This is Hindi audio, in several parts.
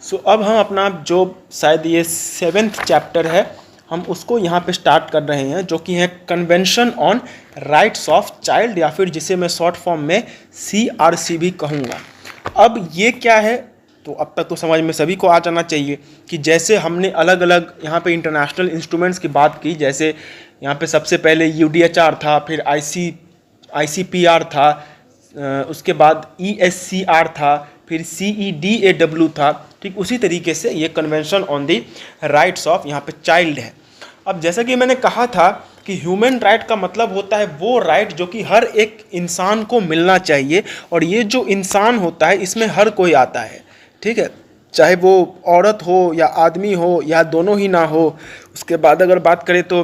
सो अब हम अपना जो शायद ये 7th चैप्टर है, हम उसको यहाँ पे स्टार्ट कर रहे हैं, जो कि है convention on rights of child, या फिर जिसे मैं शॉर्ट फॉर्म में CRC भी कहूँगा। अब ये क्या है, तो अब तक तो समझ में सभी को आ जाना चाहिए कि जैसे हमने अलग अलग यहाँ पे इंटरनेशनल इंस्ट्रूमेंट्स की बात की, जैसे यहाँ पे सबसे पहले UDHR था, फिर ICPR था, उसके बाद ESCR था, फिर CEDAW था। ठीक उसी तरीके से ये convention on the rights of यहाँ पे चाइल्ड है। अब जैसा कि मैंने कहा था कि ह्यूमन राइट का मतलब होता है वो राइट जो कि हर एक इंसान को मिलना चाहिए, और ये जो इंसान होता है इसमें हर कोई आता है। ठीक है, चाहे वो औरत हो या आदमी हो या दोनों ही ना हो। उसके बाद अगर बात करें तो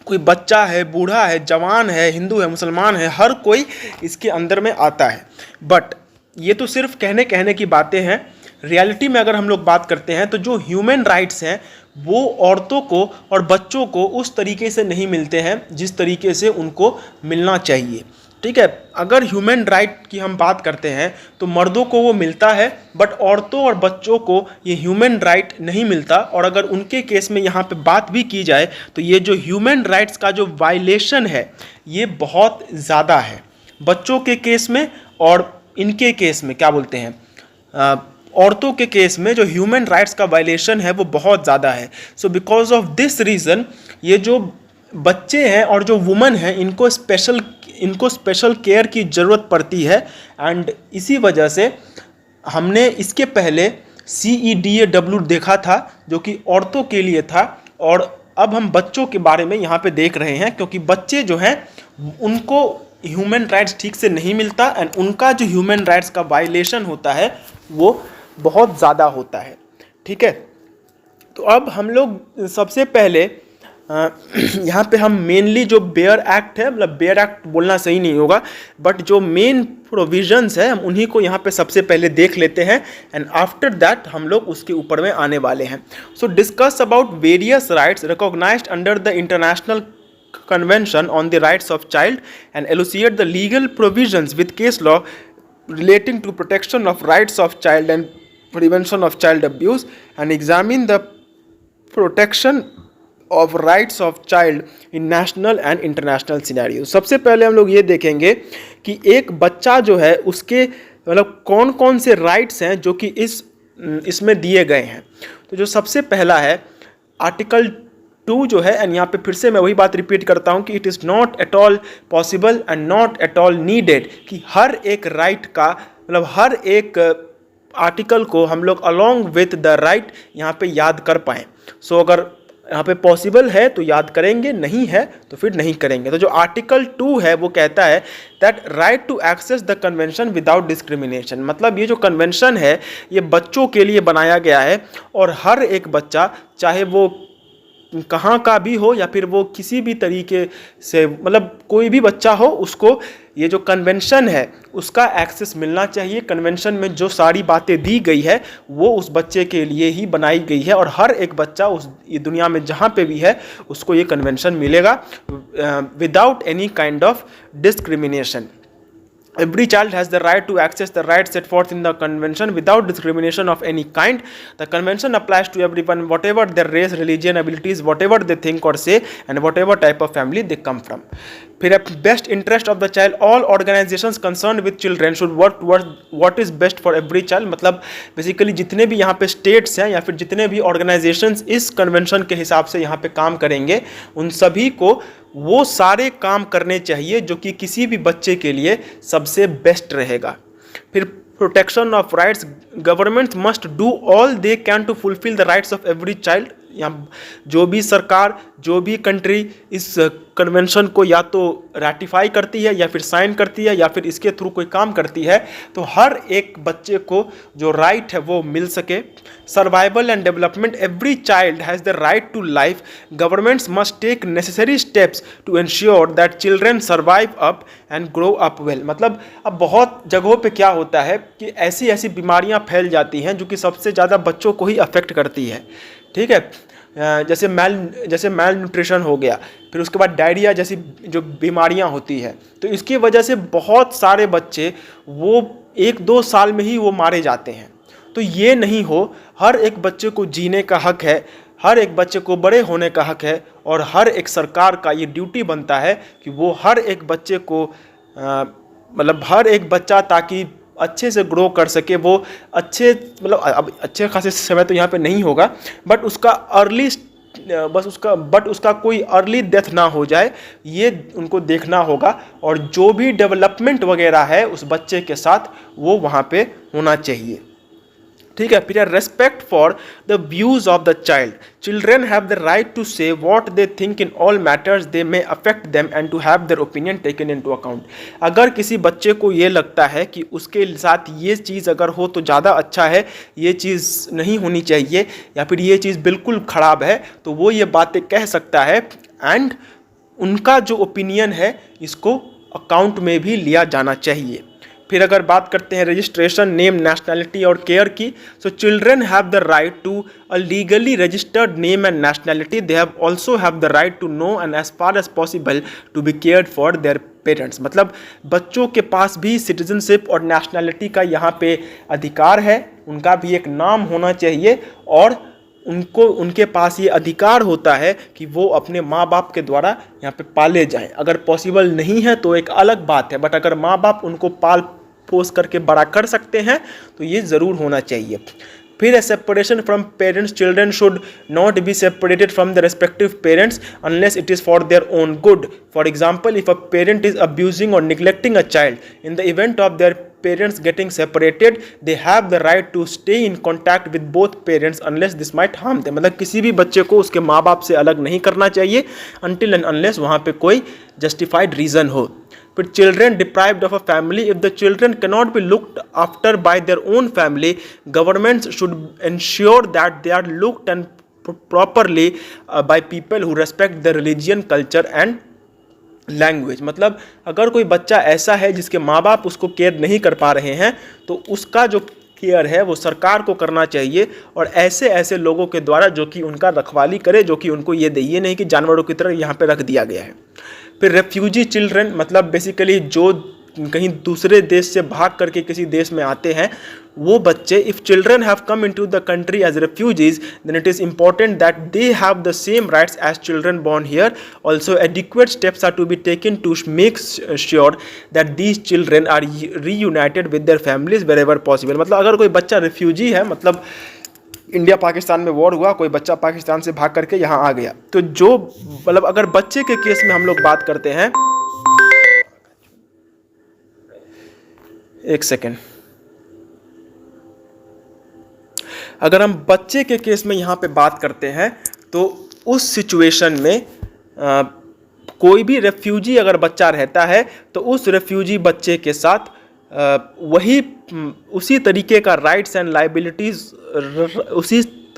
कोई बच्चा है, बूढ़ा है, जवान है, हिंदू है, मुसलमान है, हर कोई इसके अंदर में आता है। बट ये तो सिर्फ कहने की बातें हैं। रियलिटी में अगर हम लोग बात करते हैं तो जो ह्यूमन राइट्स हैं वो औरतों को और बच्चों को उस तरीके से नहीं मिलते हैं जिस तरीके से उनको मिलना चाहिए। ठीक है, अगर ह्यूमन राइट की हम बात करते हैं तो मर्दों को वो मिलता है, बट औरतों और बच्चों को ये ह्यूमन राइट नहीं मिलता। और अगर उनके केस में यहाँ पे बात भी की जाए तो ये जो ह्यूमन राइट्स का जो वायलेशन है ये बहुत ज़्यादा है बच्चों के केस में, और इनके केस में क्या बोलते हैं, औरतों के केस में जो ह्यूमन राइट्स का वायलेशन है वो बहुत ज़्यादा है। So because of this reason ये जो बच्चे हैं और जो वुमन हैं इनको स्पेशल केयर की ज़रूरत पड़ती है। एंड इसी वजह से हमने इसके पहले CEDAW देखा था जो कि औरतों के लिए था, और अब हम बच्चों के बारे में यहाँ पे देख रहे हैं, क्योंकि बच्चे जो हैं उनको ह्यूमन राइट्स ठीक से नहीं मिलता, एंड उनका जो ह्यूमन राइट्स का वायलेशन होता है वो बहुत ज़्यादा होता है। ठीक है, तो अब हम लोग सबसे पहले यहाँ पे हम मेनली जो बेयर एक्ट है, मतलब बेयर एक्ट बोलना सही नहीं होगा, बट जो मेन प्रोविजंस है हम उन्हीं को यहाँ पे सबसे पहले देख लेते हैं, एंड आफ्टर दैट हम लोग उसके ऊपर में आने वाले हैं। So discuss about various rights recognised under the international Convention on the Rights of Child, and elucidate the legal provisions with case law relating to protection of rights of child and prevention of child abuse, and examine the protection of rights of child in national and international scenarios। सबसे पहले हम लोग ये देखेंगे कि एक बच्चा जो है उसके मतलब कौन कौन से राइट्स हैं जो कि इसमें दिए गए हैं। तो जो सबसे पहला है आर्टिकल 2 जो है, एंड यहाँ पे फिर से मैं वही बात रिपीट करता हूँ कि it is not at all possible and not at all needed कि हर एक राइट का मतलब हर एक आर्टिकल को हम लोग अलॉन्ग विथ द राइट यहाँ पे याद कर पाएँ। सो अगर यहाँ पे पॉसिबल है तो याद करेंगे, नहीं है तो फिर नहीं करेंगे। तो जो आर्टिकल 2 है वो कहता है that right to access the convention without discrimination, मतलब ये जो कन्वेंशन है ये बच्चों के लिए बनाया गया है, और हर एक बच्चा चाहे वो कहाँ का भी हो या फिर वो किसी भी तरीके से मतलब कोई भी बच्चा हो उसको ये जो कन्वेंशन है उसका एक्सेस मिलना चाहिए। कन्वेंशन में जो सारी बातें दी गई है वो उस बच्चे के लिए ही बनाई गई है, और हर एक बच्चा ये दुनिया में जहाँ पे भी है उसको ये कन्वेंशन मिलेगा without any kind of discrimination. Every child has the right to access the rights set forth in the convention without discrimination of any kind. The convention applies to everyone, whatever their race, religion, abilities, whatever they think or say, and whatever type of family they come from. फिर best interest of the child, all organisations concern with children should work towards what is best for every child. मतलब बेसिकली जितने भी यहाँ पे स्टेट्स हैं या फिर जितने भी ऑर्गेनाइजेशंस इस कन्वेंशन के हिसाब से यहाँ पे काम करेंगे उन सभी को वो सारे काम करने चाहिए जो कि किसी भी बच्चे के लिए सबसे बेस्ट रहेगा। फिर protection of rights, government must do all they can to fulfil the rights of every child. या जो भी सरकार, जो भी कंट्री इस कन्वेंशन को या तो रैटिफाई करती है या फिर साइन करती है या फिर इसके थ्रू कोई काम करती है, तो हर एक बच्चे को जो राइट है वो मिल सके। Survival and development, every child has the right to life. Governments must take necessary steps to ensure that children survive up and grow up well. मतलब अब बहुत जगहों पे क्या होता है कि ऐसी ऐसी बीमारियां फैल जाती हैं जो कि सबसे ज़्यादा बच्चों को ही अफेक्ट करती है। ठीक है, जैसे मेल न्यूट्रिशन हो गया, फिर उसके बाद डायरिया जैसी जो बीमारियां होती है, तो इसकी वजह से बहुत सारे बच्चे वो 1-2 साल में ही वो मारे जाते हैं। तो ये नहीं हो। हर एक बच्चे को जीने का हक है, हर एक बच्चे को बड़े होने का हक है, और हर एक सरकार का ये ड्यूटी बनता है कि वो हर एक बच्चे को मतलब हर एक बच्चा ताकि अच्छे से ग्रो कर सके, वो अच्छे मतलब अब अच्छे खासे समय तो यहाँ पे नहीं होगा, बट उसका अर्ली उसका कोई अर्ली डेथ ना हो जाए, ये उनको देखना होगा। और जो भी डेवलपमेंट वगैरह है उस बच्चे के साथ वो वहाँ पे होना चाहिए। ठीक है। फिर respect for the views of the child. Children have the right to say what they think in all matters they may affect them and to have their opinion taken into account. अगर किसी बच्चे को ये लगता है कि उसके साथ ये चीज़ अगर हो तो ज़्यादा अच्छा है, ये चीज़ नहीं होनी चाहिए, या फिर ये चीज़ बिल्कुल ख़राब है, तो वो ये बातें कह सकता है, एंड उनका जो ओपिनियन है इसको अकाउंट में भी लिया जाना चाहिए। फिर अगर बात करते हैं रजिस्ट्रेशन, नेम, नेशनैलिटी और केयर की, so children have the right to a legally registered name and nationality. They have also have the right to know and as far as possible to be cared for their parents. मतलब बच्चों के पास भी सिटीजनशिप और नेशनैलिटी का यहाँ पे अधिकार है, उनका भी एक नाम होना चाहिए, और उनके पास ये अधिकार होता है कि वो अपने माँ बाप के द्वारा यहाँ पे पाले जाएं। अगर पॉसिबल नहीं है तो एक अलग बात है, बट अगर माँ बाप उनको पाल पोस करके बड़ा कर सकते हैं तो ये ज़रूर होना चाहिए। फिर a separation from parents, children should not be separated from the respective parents unless it is for their own good. For example, if a parent is abusing or neglecting a child, in the event of their parents getting separated, they have the right to stay in contact with both parents unless this might harm them। मतलब किसी भी बच्चे को उसके माँ बाप से अलग नहीं करना चाहिए until and unless वहाँ पे कोई justified reason हो। फिर children deprived of a family, if the children cannot be looked after by their own family, governments should ensure that they are looked and properly by people who respect their religion, culture and language. मतलब अगर कोई बच्चा ऐसा है जिसके माँ बाप उसको केयर नहीं कर पा रहे हैं, तो उसका जो केयर है वो सरकार को करना चाहिए, और ऐसे ऐसे लोगों के द्वारा जो कि उनका रखवाली करे, जो कि उनको ये दे, ये नहीं कि जानवरों की तरह यहाँ पे रख दिया गया है। फिर रेफ्यूजी चिल्ड्रन, मतलब बेसिकली जो कहीं दूसरे देश से भाग करके किसी देश में आते हैं, वो बच्चे, if children have come into the country as refugees, then it is important that they have the same rights as children born here. Also adequate steps are to be taken to make sure that these children are reunited with their families wherever possible. मतलब अगर कोई बच्चा रेफ्यूजी है, मतलब इंडिया पाकिस्तान में वॉर हुआ, कोई बच्चा पाकिस्तान से भाग करके यहाँ आ गया, तो जो मतलब अगर बच्चे के केस में हम लोग बात करते हैं, एक सेकेंड, अगर हम बच्चे के केस में यहाँ पे बात करते हैं, तो उस सिचुएशन में कोई भी रेफ्यूजी अगर बच्चा रहता है, तो उस रेफ्यूजी बच्चे के साथ उसी तरीके का राइट्स एंड लाइबिलिटीज़,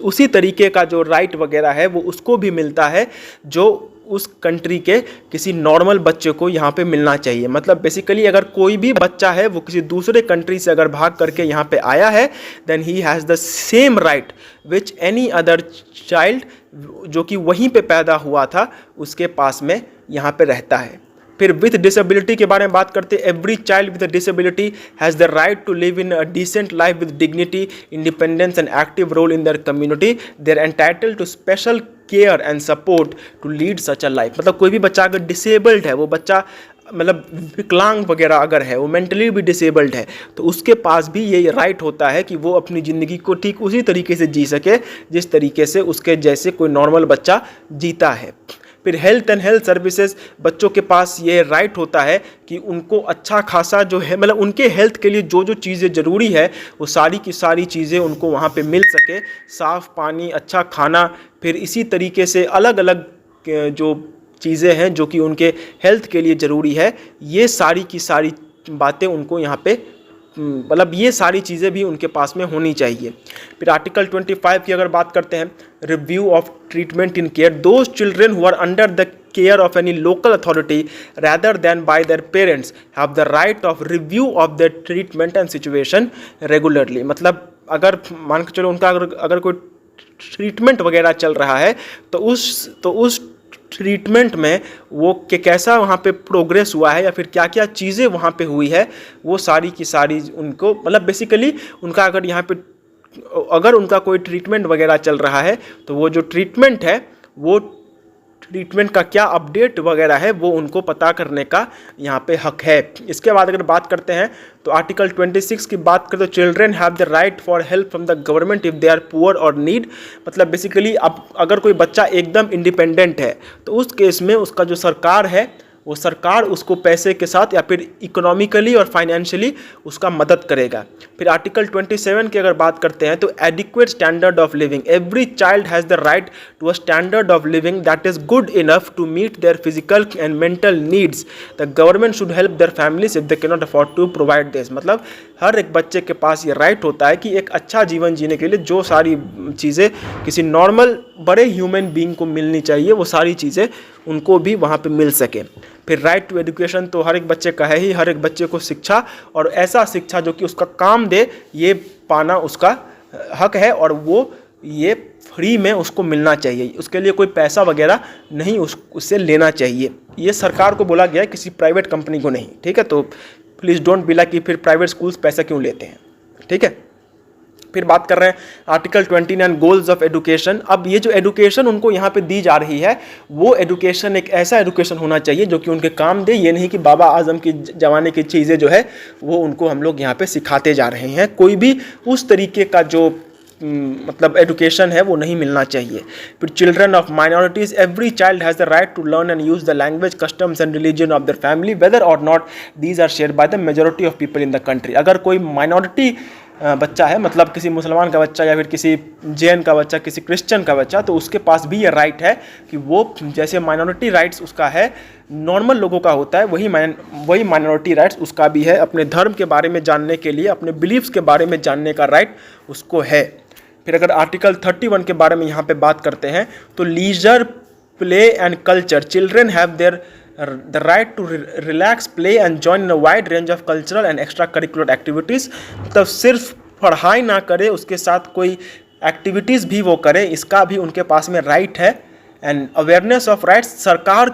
उसी तरीके का जो राइट वगैरह है वो उसको भी मिलता है जो उस कंट्री के किसी नॉर्मल बच्चे को यहाँ पे मिलना चाहिए। मतलब बेसिकली अगर कोई भी बच्चा है वो किसी दूसरे कंट्री से अगर भाग करके यहाँ पे आया है, then he has the same right which any other child जो कि वहीं पे पैदा हुआ था उसके पास में यहाँ पे रहता है। फिर विथ डिसेबिलिटी के बारे में बात करते हैं। Every child with disability has the right to live in a decent life with dignity, independence and active role in their community. They are entitled to special care and support to lead such a life. मतलब कोई भी बच्चा अगर डिसेबल्ड है, वो बच्चा मतलब विकलांग वगैरह अगर है, वो मेंटली भी डिसेबल्ड है, तो उसके पास भी ये राइट होता है कि वो अपनी ज़िंदगी को ठीक उसी तरीके से जी सके जिस तरीके से उसके जैसे कोई नॉर्मल बच्चा जीता है। फिर हेल्थ एंड हेल्थ सर्विसेज, बच्चों के पास ये राइट होता है कि उनको अच्छा खासा जो है, मतलब उनके हेल्थ के लिए जो जो चीज़ें ज़रूरी है वो सारी की सारी चीज़ें उनको वहाँ पे मिल सके। साफ़ पानी, अच्छा खाना, फिर इसी तरीके से अलग अलग जो चीज़ें हैं जो कि उनके हेल्थ के लिए ज़रूरी है, ये सारी की सारी बातें उनको यहाँ पे मतलब ये सारी चीज़ें भी उनके पास में होनी चाहिए। फिर आर्टिकल 25 की अगर बात करते हैं, review of treatment in care, those children who are under the care of any local authority rather than by their parents have the right of review of the treatment and situation regularly. मतलब अगर मान के चलो उनका अगर कोई ट्रीटमेंट वगैरह चल रहा है, तो उस ट्रीटमेंट में वो कैसा वहाँ पे प्रोग्रेस हुआ है या फिर क्या क्या चीज़ें वहाँ पे हुई है, वो सारी की सारी उनको मतलब बेसिकली उनका अगर यहाँ पे अगर उनका कोई ट्रीटमेंट वगैरह चल रहा है तो वो जो ट्रीटमेंट है वो ट्रीटमेंट का क्या अपडेट वगैरह है वो उनको पता करने का यहाँ पे हक है। इसके बाद अगर बात करते हैं तो आर्टिकल 26 की बात करें तो children have the right for help from the government if they are poor और नीड। मतलब बेसिकली अब अगर कोई बच्चा एकदम इंडिपेंडेंट है तो उस केस में उसका जो सरकार है वो सरकार उसको पैसे के साथ या फिर इकोनॉमिकली और फाइनेंशियली उसका मदद करेगा। फिर आर्टिकल 27 की अगर बात करते हैं तो adequate standard of living, every child has the right to a standard of living that is good enough to meet their physical and mental needs, the government should help their families if they can not afford to provide this. मतलब हर एक बच्चे के पास ये राइट होता है कि एक अच्छा जीवन जीने के लिए जो सारी चीज़ें किसी नॉर्मल बड़े ह्यूमन बीइंग को मिलनी चाहिए वो सारी चीज़ें उनको भी वहाँ पे मिल सके। फिर राइट टू एजुकेशन तो हर एक बच्चे का है ही, हर एक बच्चे को शिक्षा और ऐसा शिक्षा जो कि उसका काम दे ये पाना उसका हक है और वो ये फ्री में उसको मिलना चाहिए, उसके लिए कोई पैसा वगैरह नहीं उससे लेना चाहिए। ये सरकार को बोला गया है, किसी प्राइवेट कंपनी को नहीं, ठीक है। तो प्लीज़ डोंट बी लाइक कि फिर प्राइवेट स्कूल्स पैसा क्यों लेते हैं, ठीक है। फिर बात कर रहे हैं आर्टिकल 29 गोल्स ऑफ एजुकेशन। अब ये जो एजुकेशन उनको यहाँ पे दी जा रही है वो एजुकेशन एक ऐसा एजुकेशन होना चाहिए जो कि उनके काम दे, ये नहीं कि बाबा आजम की ज़माने की चीज़ें जो है वो उनको हम लोग यहाँ पे सिखाते जा रहे हैं। कोई भी उस तरीके का जो मतलब एजुकेशन है वो नहीं मिलना चाहिए। फिर children of minorities, every child has the right to learn and use the language customs and religion of their family whether or not these are share by the majority of people in the country. अगर कोई माइनॉरिटी बच्चा है, मतलब किसी मुसलमान का बच्चा या फिर किसी जैन का बच्चा, किसी क्रिश्चियन का बच्चा, तो उसके पास भी ये राइट है कि वो जैसे माइनॉरिटी राइट्स उसका है, नॉर्मल लोगों का होता है, वही माइनॉरिटी राइट्स उसका भी है। अपने धर्म के बारे में जानने के लिए, अपने बिलीव्स के बारे में जानने का राइट उसको है। फिर अगर आर्टिकल 31 के बारे में यहाँ पे बात करते हैं तो leisure, play and culture, children have their the right to relax, play and join in a wide range of cultural and extra curricular activities। मतलब सिर्फ पढ़ाई ना करे, उसके साथ कोई एक्टिविटीज़ भी वो करे, इसका भी उनके पास में राइट है। एंड अवेयरनेस ऑफ राइट्स, सरकार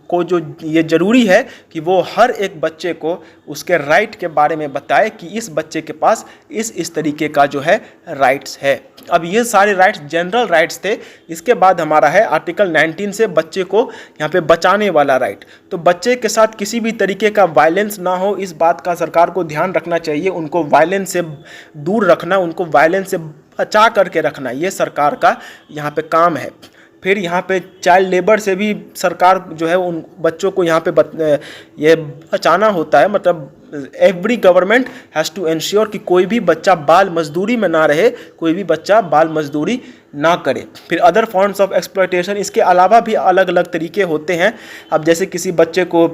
को जो ये ज़रूरी है कि वो हर एक बच्चे को उसके राइट के बारे में बताए कि इस बच्चे के पास इस तरीके का जो है राइट्स है। अब ये सारे राइट्स जनरल राइट्स थे। इसके बाद हमारा है आर्टिकल 19 से बच्चे को यहाँ पे बचाने वाला राइट। तो बच्चे के साथ किसी भी तरीके का वायलेंस ना हो, इस बात का सरकार को ध्यान रखना चाहिए। उनको वायलेंस से दूर रखना, उनको वायलेंस से बचा करके रखना, ये सरकार का यहाँ पे काम है। फिर यहाँ पे चाइल्ड लेबर से भी सरकार जो है उन बच्चों को यहाँ पे ये बचाना होता है। मतलब every government has to ensure कि कोई भी बच्चा बाल मजदूरी में ना रहे, कोई भी बच्चा बाल मजदूरी ना करे। फिर अदर फॉर्म्स ऑफ एक्सप्लॉयटेशन, इसके अलावा भी अलग अलग तरीके होते हैं। अब जैसे किसी बच्चे को,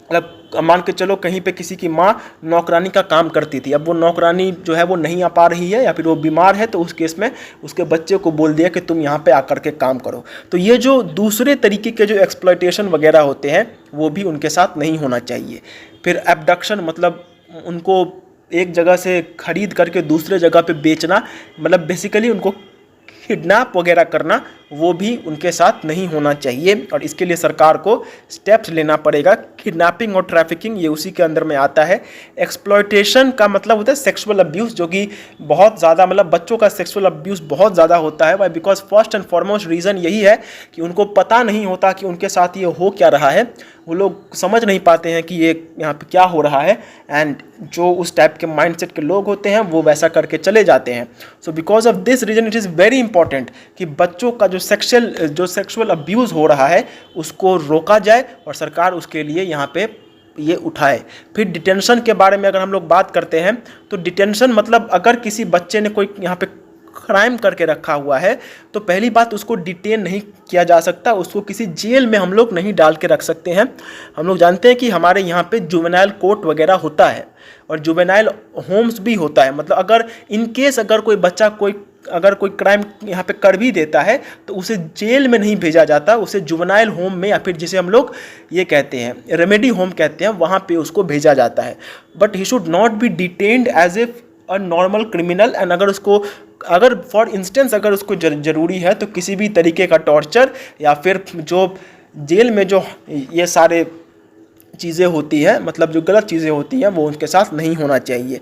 मतलब मान के चलो कहीं पे किसी की माँ नौकरानी का काम करती थी, अब वो नौकरानी जो है वो नहीं आ पा रही है या फिर वो बीमार है, तो उस केस में उसके बच्चे को बोल दिया कि तुम यहाँ पे आकर के काम करो। तो ये जो दूसरे तरीके के जो एक्सप्लॉयटेशन वगैरह होते हैं वो भी उनके साथ नहीं होना चाहिए। फिर एब्डक्शन, मतलब उनको एक जगह से खरीद करके दूसरे जगह पे बेचना, मतलब बेसिकली उनको किडनैप वगैरह करना, वो भी उनके साथ नहीं होना चाहिए और इसके लिए सरकार को स्टेप्स लेना पड़ेगा। किडनैपिंग और ट्रैफिकिंग ये उसी के अंदर में आता है। एक्सप्लॉयटेशन का मतलब होता है सेक्सुअल अब्यूज़, जो कि बहुत ज़्यादा, मतलब बच्चों का सेक्सुअल अब्यूज़ बहुत ज़्यादा होता है। Why? Because first and foremost reason यही है कि उनको पता नहीं होता कि उनके साथ ये हो क्या रहा है, वो लोग समझ नहीं पाते हैं कि ये यहाँ पे क्या हो रहा है, एंड जो उस टाइप के माइंडसेट के लोग होते हैं वो वैसा करके चले जाते हैं। So because of this reason it is very important कि बच्चों का जो सेक्सुअल अब्यूज़ हो रहा है उसको रोका जाए और सरकार उसके लिए यहाँ पे ये उठाए। फिर डिटेंशन के बारे में अगर हम लोग बात करते हैं तो डिटेंशन मतलब अगर किसी बच्चे ने कोई यहाँ पे क्राइम करके रखा हुआ है तो पहली बात उसको डिटेन नहीं किया जा सकता, उसको किसी जेल में हम लोग नहीं डाल के रख सकते हैं। हम लोग जानते हैं कि हमारे यहाँ पे जुवेनाइल कोर्ट वगैरह होता है और जुवेनाइल होम्स भी होता है। मतलब अगर इन केस अगर कोई बच्चा अगर कोई क्राइम यहाँ पे कर भी देता है तो उसे जेल में नहीं भेजा जाता, उसे जुवेनाइल होम में या फिर जिसे हम लोग ये कहते हैं रेमेडी होम कहते हैं, वहाँ पे उसको भेजा जाता है। But he should not be detained as a normal criminal. And अगर फॉर इंस्टेंस अगर उसको ज़रूरी है तो किसी भी तरीके का टॉर्चर या फिर जो जेल में जो ये सारे चीज़ें होती है, मतलब जो गलत चीज़ें होती हैं वो उनके साथ नहीं होना चाहिए।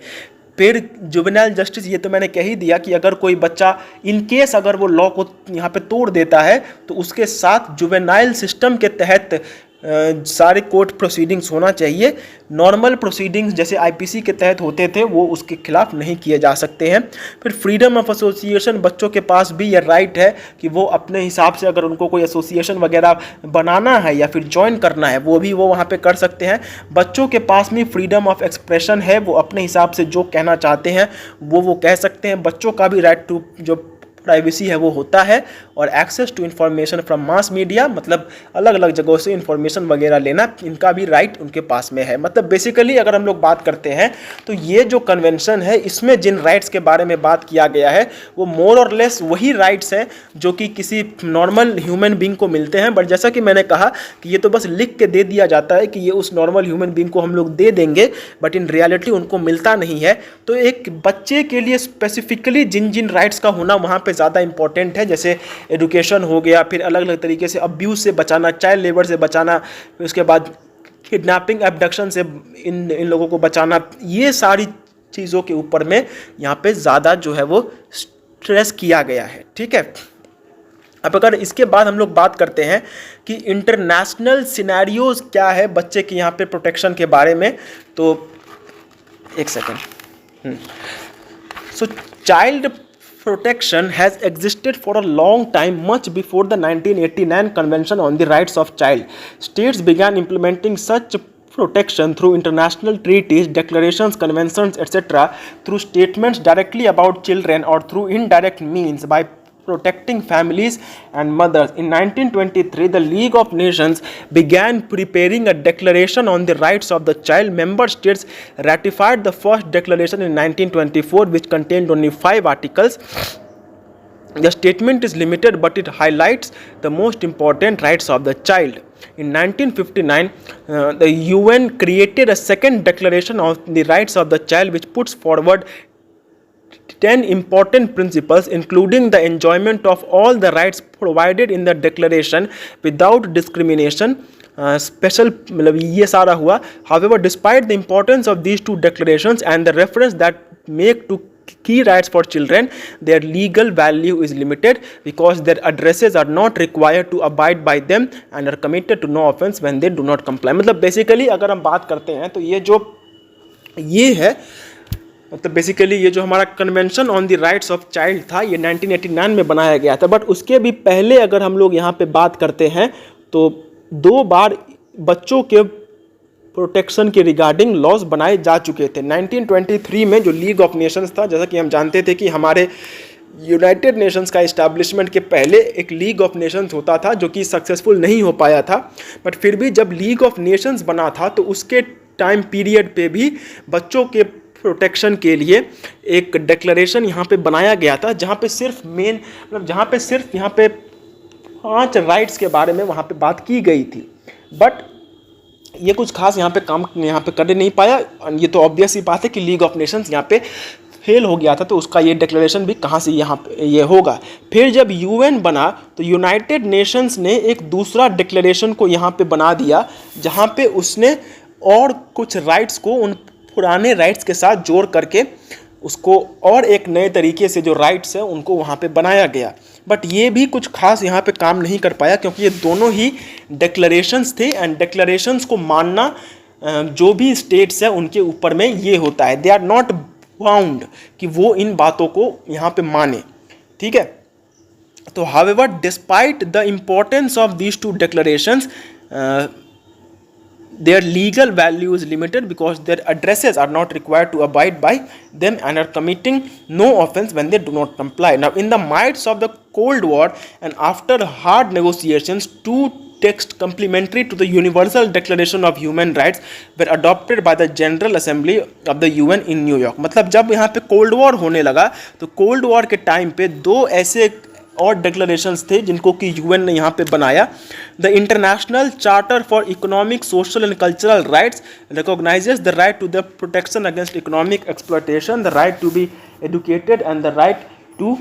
फिर जुवेनाइल जस्टिस, ये तो मैंने कह ही दिया कि अगर कोई बच्चा इन केस अगर वो लॉ को यहाँ पे तोड़ देता है तो उसके साथ जुवेनाइल सिस्टम के तहत सारे कोर्ट प्रोसीडिंग्स होना चाहिए। नॉर्मल प्रोसीडिंग्स जैसे आईपीसी के तहत होते थे वो उसके खिलाफ नहीं किए जा सकते हैं। फिर फ्रीडम ऑफ एसोसिएशन, बच्चों के पास भी ये राइट है कि वो अपने हिसाब से अगर उनको कोई एसोसिएशन वगैरह बनाना है या फिर ज्वाइन करना है वो भी वो वहाँ पे कर सकते हैं। बच्चों के पास भी फ्रीडम ऑफ एक्सप्रेशन है, वो अपने हिसाब से जो कहना चाहते हैं वो कह सकते हैं। बच्चों का भी राइट टू जो प्राइवेसी है वो होता है। और access to information from mass media, मतलब अलग अलग जगहों से इन्फॉर्मेशन वगैरह लेना, इनका भी राइट उनके पास में है। मतलब बेसिकली अगर हम लोग बात करते हैं तो ये जो कन्वेंशन है इसमें जिन राइट्स के बारे में बात किया गया है वो मोर और लेस वही राइट्स हैं जो कि किसी नॉर्मल ह्यूमन बींग को मिलते हैं। बट जैसा कि मैंने कहा कि ये तो बस लिख के दे दिया जाता है कि ये उस नॉर्मल ह्यूमन बींग को हम लोग दे देंगे, बट इन रियलिटी उनको मिलता नहीं है। तो एक बच्चे के लिए स्पेसिफिकली जिन जिन राइट्स का होना वहाँ पे ज़्यादा इंपॉर्टेंट है, जैसे एजुकेशन हो गया, फिर अलग अलग तरीके से अब्यूज़ से बचाना, चाइल्ड लेबर से बचाना, फिर उसके बाद किडनैपिंग एब्डक्शन से इन लोगों को बचाना, ये सारी चीज़ों के ऊपर में यहाँ पे ज़्यादा जो है वो स्ट्रेस किया गया है। ठीक है, अब अगर इसके बाद हम लोग बात करते हैं कि इंटरनेशनल सिनेरियोज क्या है बच्चे के यहाँ पे प्रोटेक्शन के बारे में, तो एक second. So child protection has existed for a long time, much before the 1989 Convention on the Rights of Child. States began implementing such protection through international treaties, declarations, conventions, etc., through statements directly about children or through indirect means by protecting families and mothers. In 1923, the League of Nations began preparing a declaration on the rights of the child. Member states ratified the first declaration in 1924, which contained only 5 articles. The statement is limited, but it highlights the most important rights of the child. In 1959, the UN created a second declaration of the rights of the child, which puts forward 10 important principles, including the enjoyment of all the rights provided in the declaration without discrimination. Special मतलब ये सारा हुआ. However, despite the importance of these two declarations and the reference that make to key rights for children, their legal value is limited because their addresses are not required to abide by them and are committed to no offense when they do not comply. मतलब बेसिकली अगर हम बात करते हैं तो ये है मतलब बेसिकली ये जो हमारा convention on the rights of child था ये 1989 में बनाया गया था। बट उसके भी पहले अगर हम लोग यहाँ पे बात करते हैं तो 2 बार बच्चों के प्रोटेक्शन के रिगार्डिंग लॉज बनाए जा चुके थे। 1923 में जो लीग ऑफ नेशंस था, जैसा कि हम जानते थे कि हमारे यूनाइटेड नेशंस का इस्टेब्लिशमेंट के पहले एक लीग ऑफ नेशंस होता था जो कि सक्सेसफुल नहीं हो पाया था। बट फिर भी जब लीग ऑफ नेशंस बना था तो उसके टाइम पीरियड पे भी बच्चों के प्रोटेक्शन के लिए एक डिक्लेरेशन यहाँ पे बनाया गया था, जहाँ पे सिर्फ यहाँ पे 5 राइट्स के बारे में वहाँ पे बात की गई थी। बट ये कुछ खास यहाँ पे काम यहाँ पे कर नहीं पाया। ये तो ऑब्वियस ही बात है कि लीग ऑफ नेशंस यहाँ पे फेल हो गया था, तो उसका ये डिक्लेरेशन भी कहाँ से यहाँ पे ये होगा। फिर जब यूएन बना तो यूनाइटेड नेशंस ने एक दूसरा डिक्लेरेशन को यहाँ पे बना दिया, जहाँ पे उसने और कुछ राइट्स को उन पुराने राइट्स के साथ जोड़ करके उसको और एक नए तरीके से जो राइट्स है उनको वहाँ पे बनाया गया। बट ये भी कुछ खास यहाँ पे काम नहीं कर पाया क्योंकि ये दोनों ही डिक्लेरेशंस थे एंड डिक्लेरेशंस को मानना जो भी स्टेट्स है उनके ऊपर में ये होता है, दे आर नॉट बाउंड कि वो इन बातों को यहाँ पे माने। ठीक है, तो however despite the importance of these 2 declarations, their legal value is limited because their addresses are not required to abide by them and are committing no offense when they do not comply. Now, in the midst of the Cold War and after hard negotiations, 2 texts complementary to the Universal Declaration of Human Rights were adopted by the General Assembly of the UN in New York. मतलब जब यहाँ पे कोल्ड वॉर होने लगा तो कोल्ड वॉर के टाइम पे 2 ऐसे और डिक्लेरेशंस थे जिनको कि यूएन ने यहाँ पे बनाया। The international charter for economic, social and cultural rights recognises the right to the protection against economic exploitation, the right to be educated and the right to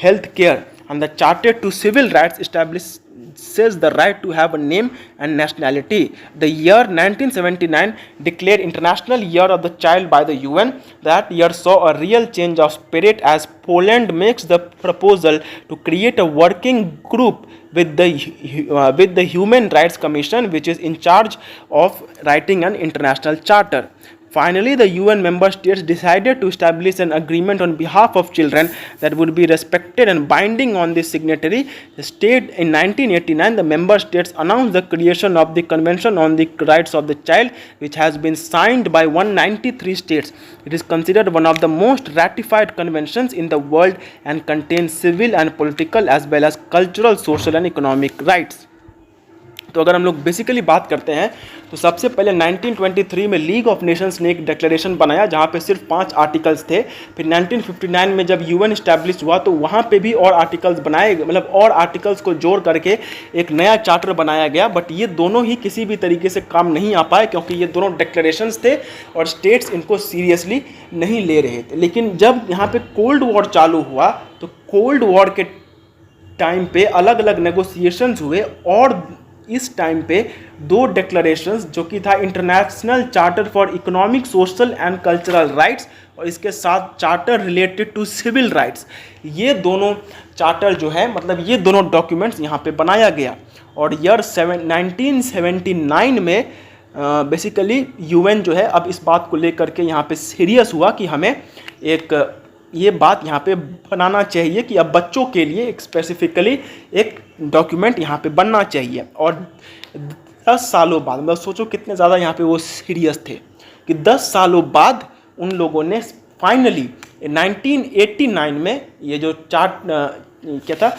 health care, and the charter to civil rights establish possess the right to have a name and nationality. The year 1979 declared International Year of the Child by the UN. That year saw a real change of spirit as Poland makes the proposal to create a working group with the Human Rights Commission, which is in charge of writing an international charter. Finally, the UN member states decided to establish an agreement on behalf of children that would be respected and binding on the signatory state. In 1989, the member states announced the creation of the Convention on the Rights of the Child, which has been signed by 193 states. It is considered one of the most ratified conventions in the world and contains civil and political as well as cultural, social and economic rights. तो अगर हम लोग बेसिकली बात करते हैं तो सबसे पहले 1923 में लीग ऑफ नेशंस ने एक डिक्लेरेशन बनाया जहाँ पे सिर्फ 5 आर्टिकल्स थे। फिर 1959 में जब यूएन इस्टेब्लिश हुआ तो वहाँ पे भी और आर्टिकल्स बनाए, मतलब और आर्टिकल्स को जोड़ करके एक नया चार्टर बनाया गया। बट ये दोनों ही किसी भी तरीके से काम नहीं आ पाए क्योंकि ये दोनों डिक्लेरेशंस थे और स्टेट्स इनको सीरियसली नहीं ले रहे थे। लेकिन जब यहाँ पे कोल्ड वॉर चालू हुआ तो कोल्ड वॉर के टाइम पे अलग अलग नेगोशिएशंस हुए और इस टाइम पे 2 डिक्लेरेशंस जो कि था international charter for economic, social and cultural rights और इसके साथ charter related to civil rights, ये दोनों चार्टर जो है मतलब ये दोनों डॉक्यूमेंट्स यहाँ पे बनाया गया। और ईयर 1979 में बेसिकली यूएन जो है अब इस बात को लेकर के यहाँ पे सीरियस हुआ कि हमें एक ये बात यहाँ पे बनाना चाहिए कि अब बच्चों के लिए एक स्पेसिफिकली एक डॉक्यूमेंट यहाँ पे बनना चाहिए। और 10 सालों बाद, मतलब सोचो कितने ज़्यादा यहाँ पे वो सीरियस थे कि 10 सालों बाद उन लोगों ने फाइनली 1989 में ये जो क्या था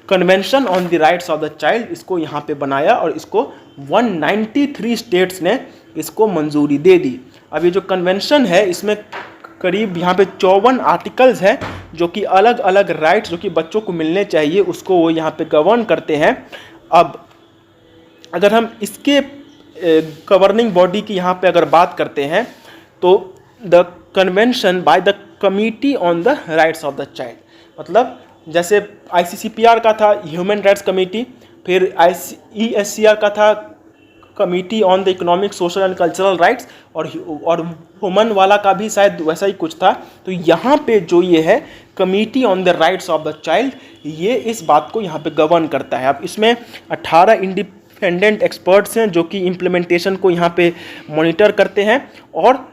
convention on the rights of the child, इसको यहाँ पे बनाया और इसको 193 स्टेट्स ने इसको मंजूरी दे दी। अब ये जो कन्वेंशन है इसमें करीब यहाँ पे 54 आर्टिकल्स हैं जो कि अलग अलग राइट्स जो कि बच्चों को मिलने चाहिए उसको वो यहाँ पे गवर्न करते हैं। अब अगर हम इसके गवर्निंग बॉडी की यहाँ पे अगर बात करते हैं तो the convention by the committee on the rights of the child, मतलब जैसे ICCPR का था ह्यूमन राइट्स कमेटी, फिर ESCR का था committee on the economic, social and cultural rights और वुमन वाला का भी शायद वैसा ही कुछ था। तो यहाँ पे जो ये है committee on the rights of the child, ये इस बात को यहाँ पे गवर्न करता है। अब इसमें 18 इंडिपेंडेंट एक्सपर्ट्स हैं जो कि इम्प्लीमेंटेशन को यहाँ पे मॉनिटर करते हैं और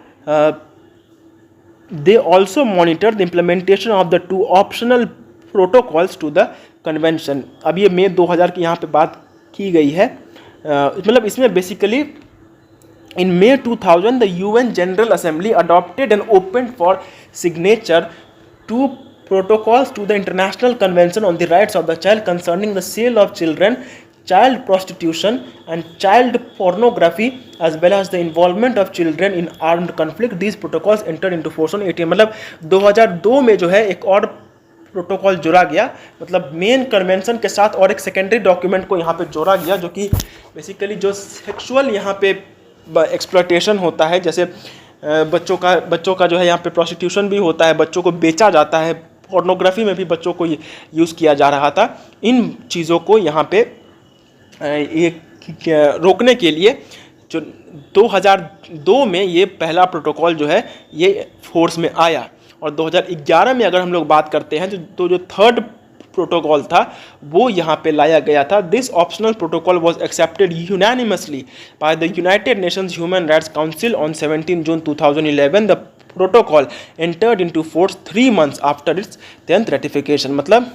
they also monitor the implementation of the 2 optional protocols to the convention. अब ये मई 2000 की यहाँ पे बात की गई है। मतलब इसमें basically in May 2000 the UN General Assembly adopted and opened for signature 2 protocols to the International Convention on the Rights of the Child concerning the sale of children, child prostitution and child pornography as well as the involvement of children in armed conflict. These protocols entered into force on 18 मतलब 2002 में जो है एक और प्रोटोकॉल जोड़ा गया, मतलब मेन कन्वेंशन के साथ और एक सेकेंडरी डॉक्यूमेंट को यहाँ पे जोड़ा गया जो कि बेसिकली जो सेक्सुअल यहाँ पे एक्सप्लॉयटेशन होता है, जैसे बच्चों का जो है यहाँ पे प्रोस्टिट्यूशन भी होता है, बच्चों को बेचा जाता है, पोर्नोग्राफी में भी बच्चों को यूज़ किया जा रहा था। इन चीज़ों को यहाँ पे रोकने के लिए जो 2002 में ये पहला प्रोटोकॉल जो है ये फोर्स में आया। और 2011 में अगर हम लोग बात करते हैं तो जो 3rd प्रोटोकॉल था वो यहाँ पे लाया गया था। This optional protocol was accepted unanimously by the United Nations human rights council on 17 June 2011। The protocol entered into force 3 months after it's 10th ratification. मतलब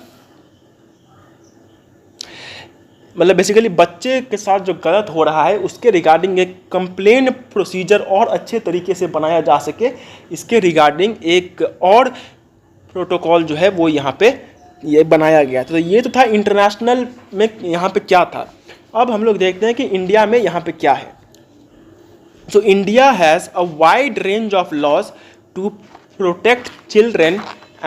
बेसिकली बच्चे के साथ जो गलत हो रहा है उसके रिगार्डिंग एक कंप्लेन प्रोसीजर और अच्छे तरीके से बनाया जा सके, इसके रिगार्डिंग एक और प्रोटोकॉल जो है वो यहाँ पे ये बनाया गया। तो ये तो था इंटरनेशनल में यहाँ पे क्या था। अब हम लोग देखते हैं कि इंडिया में यहाँ पे क्या है। So India has a wide range of laws to protect children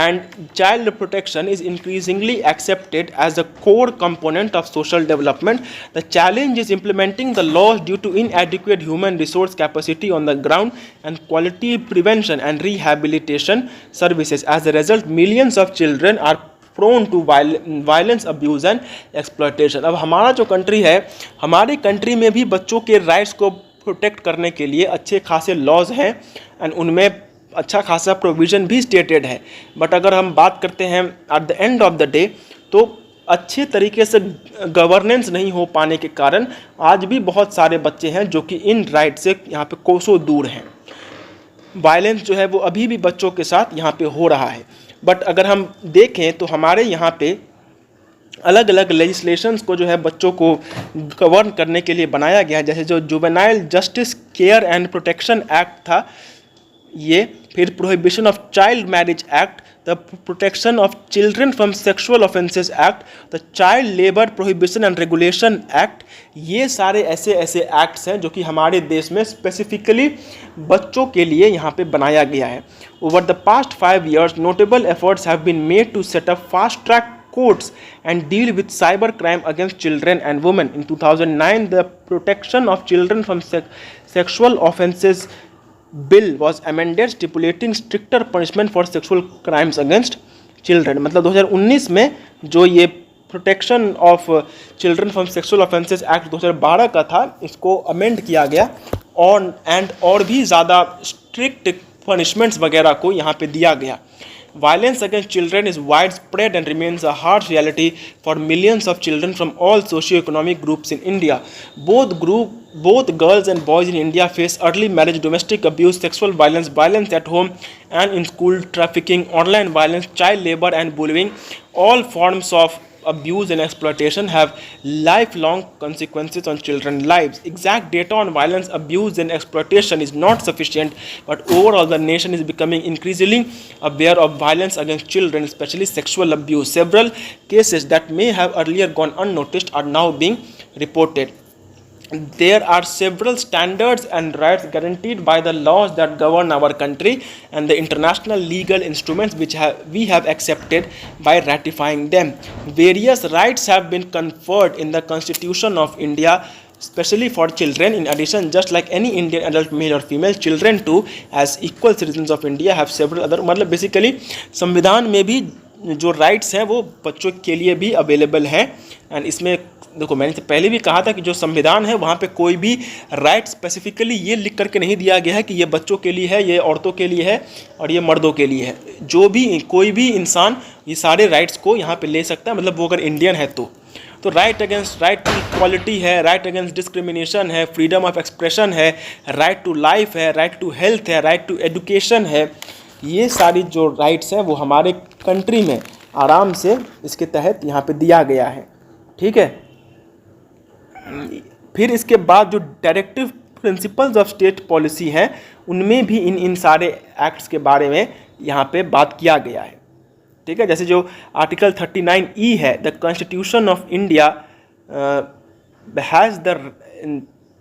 and child protection is increasingly accepted as a core component of social development. The challenge is implementing the laws due to inadequate human resource capacity on the ground and quality prevention and rehabilitation services. As a result, millions of children are prone to violence, abuse and exploitation. अब हमारा जो कंट्री है, हमारी कंट्री में भी बच्चों के राइट्स को प्रोटेक्ट करने के लिए अच्छे खासे लॉज हैं एंड उनमें अच्छा खासा प्रोविज़न भी स्टेटेड है। बट अगर हम बात करते हैं at the end of the day, तो अच्छे तरीके से गवर्नेंस नहीं हो पाने के कारण आज भी बहुत सारे बच्चे हैं जो कि इन राइट से यहाँ पे कोसों दूर हैं। वायलेंस जो है वो अभी भी बच्चों के साथ यहाँ पे हो रहा है। बट अगर हम देखें तो हमारे यहाँ पे अलग अलग लेजिस्लेशंस को जो है बच्चों को गवर्न करने के लिए बनाया गया है। जैसे जो juvenile justice care and protection act था ये, फिर prohibition of child marriage act, the protection of children from sexual offences act, the child labour prohibition and regulation act, ये सारे ऐसे ऐसे एक्ट्स हैं जो कि हमारे देश में स्पेसिफिकली बच्चों के लिए यहाँ पे बनाया गया है। Over the past 5 years notable efforts have been made to set up fast track courts and deal with cyber crime against children and women. In 2009, the Protection of Children from Sexual Offences Bill was amended, stipulating stricter punishment for sexual crimes against children. मतलब 2019 में जो ये protection of children from sexual offences act 2012 का था, इसको अमेंड किया गया और भी ज़्यादा स्ट्रिक्ट पनिशमेंट्स वगैरह को यहाँ पे दिया गया। Violence against children is widespread and remains a harsh reality for millions of children from all socio-economic groups in India. Both girls and boys in India face early marriage, domestic abuse, sexual violence, violence at home and in school, trafficking, online violence, child labor and bullying. All forms of abuse and exploitation have lifelong consequences on children's lives. Exact data on violence, abuse and exploitation is not sufficient, but overall the nation is becoming increasingly aware of violence against children, especially sexual abuse. Several cases that may have earlier gone unnoticed are now being reported. There are several standards and rights guaranteed by the laws that govern our country and the international legal instruments which we have accepted by ratifying them. Various rights have been conferred in the Constitution of India, especially for children. In addition, just like any Indian adult, male or female, children too, as equal citizens of India, have several other, मतलब बेसिकली संविधान में भी जो राइट्स हैं वो बच्चों के लिए भी अवेलेबल हैं। एंड इसमें देखो, मैंने पहले भी कहा था कि जो संविधान है वहाँ पे कोई भी राइट स्पेसिफिकली ये लिख करके नहीं दिया गया है कि ये बच्चों के लिए है, ये औरतों के लिए है और ये मर्दों के लिए है। जो भी कोई भी इंसान ये सारे राइट्स को यहाँ पे ले सकता है, मतलब वो अगर इंडियन है तो right against right to equality है, राइट अगेंस्ट डिस्क्रिमिनेशन है, फ्रीडम ऑफ एक्सप्रेशन है, राइट टू लाइफ है, राइट टू हेल्थ है, राइट टू एजुकेशन है। ये सारी जो राइट्स हैं वो हमारे कंट्री में आराम से इसके तहत यहाँ पे दिया गया है। ठीक है, फिर इसके बाद जो directive principles of state policy हैं उनमें भी इन सारे एक्ट्स के बारे में यहाँ पे बात किया गया है। ठीक है, जैसे जो आर्टिकल 39E है, the constitution of India has the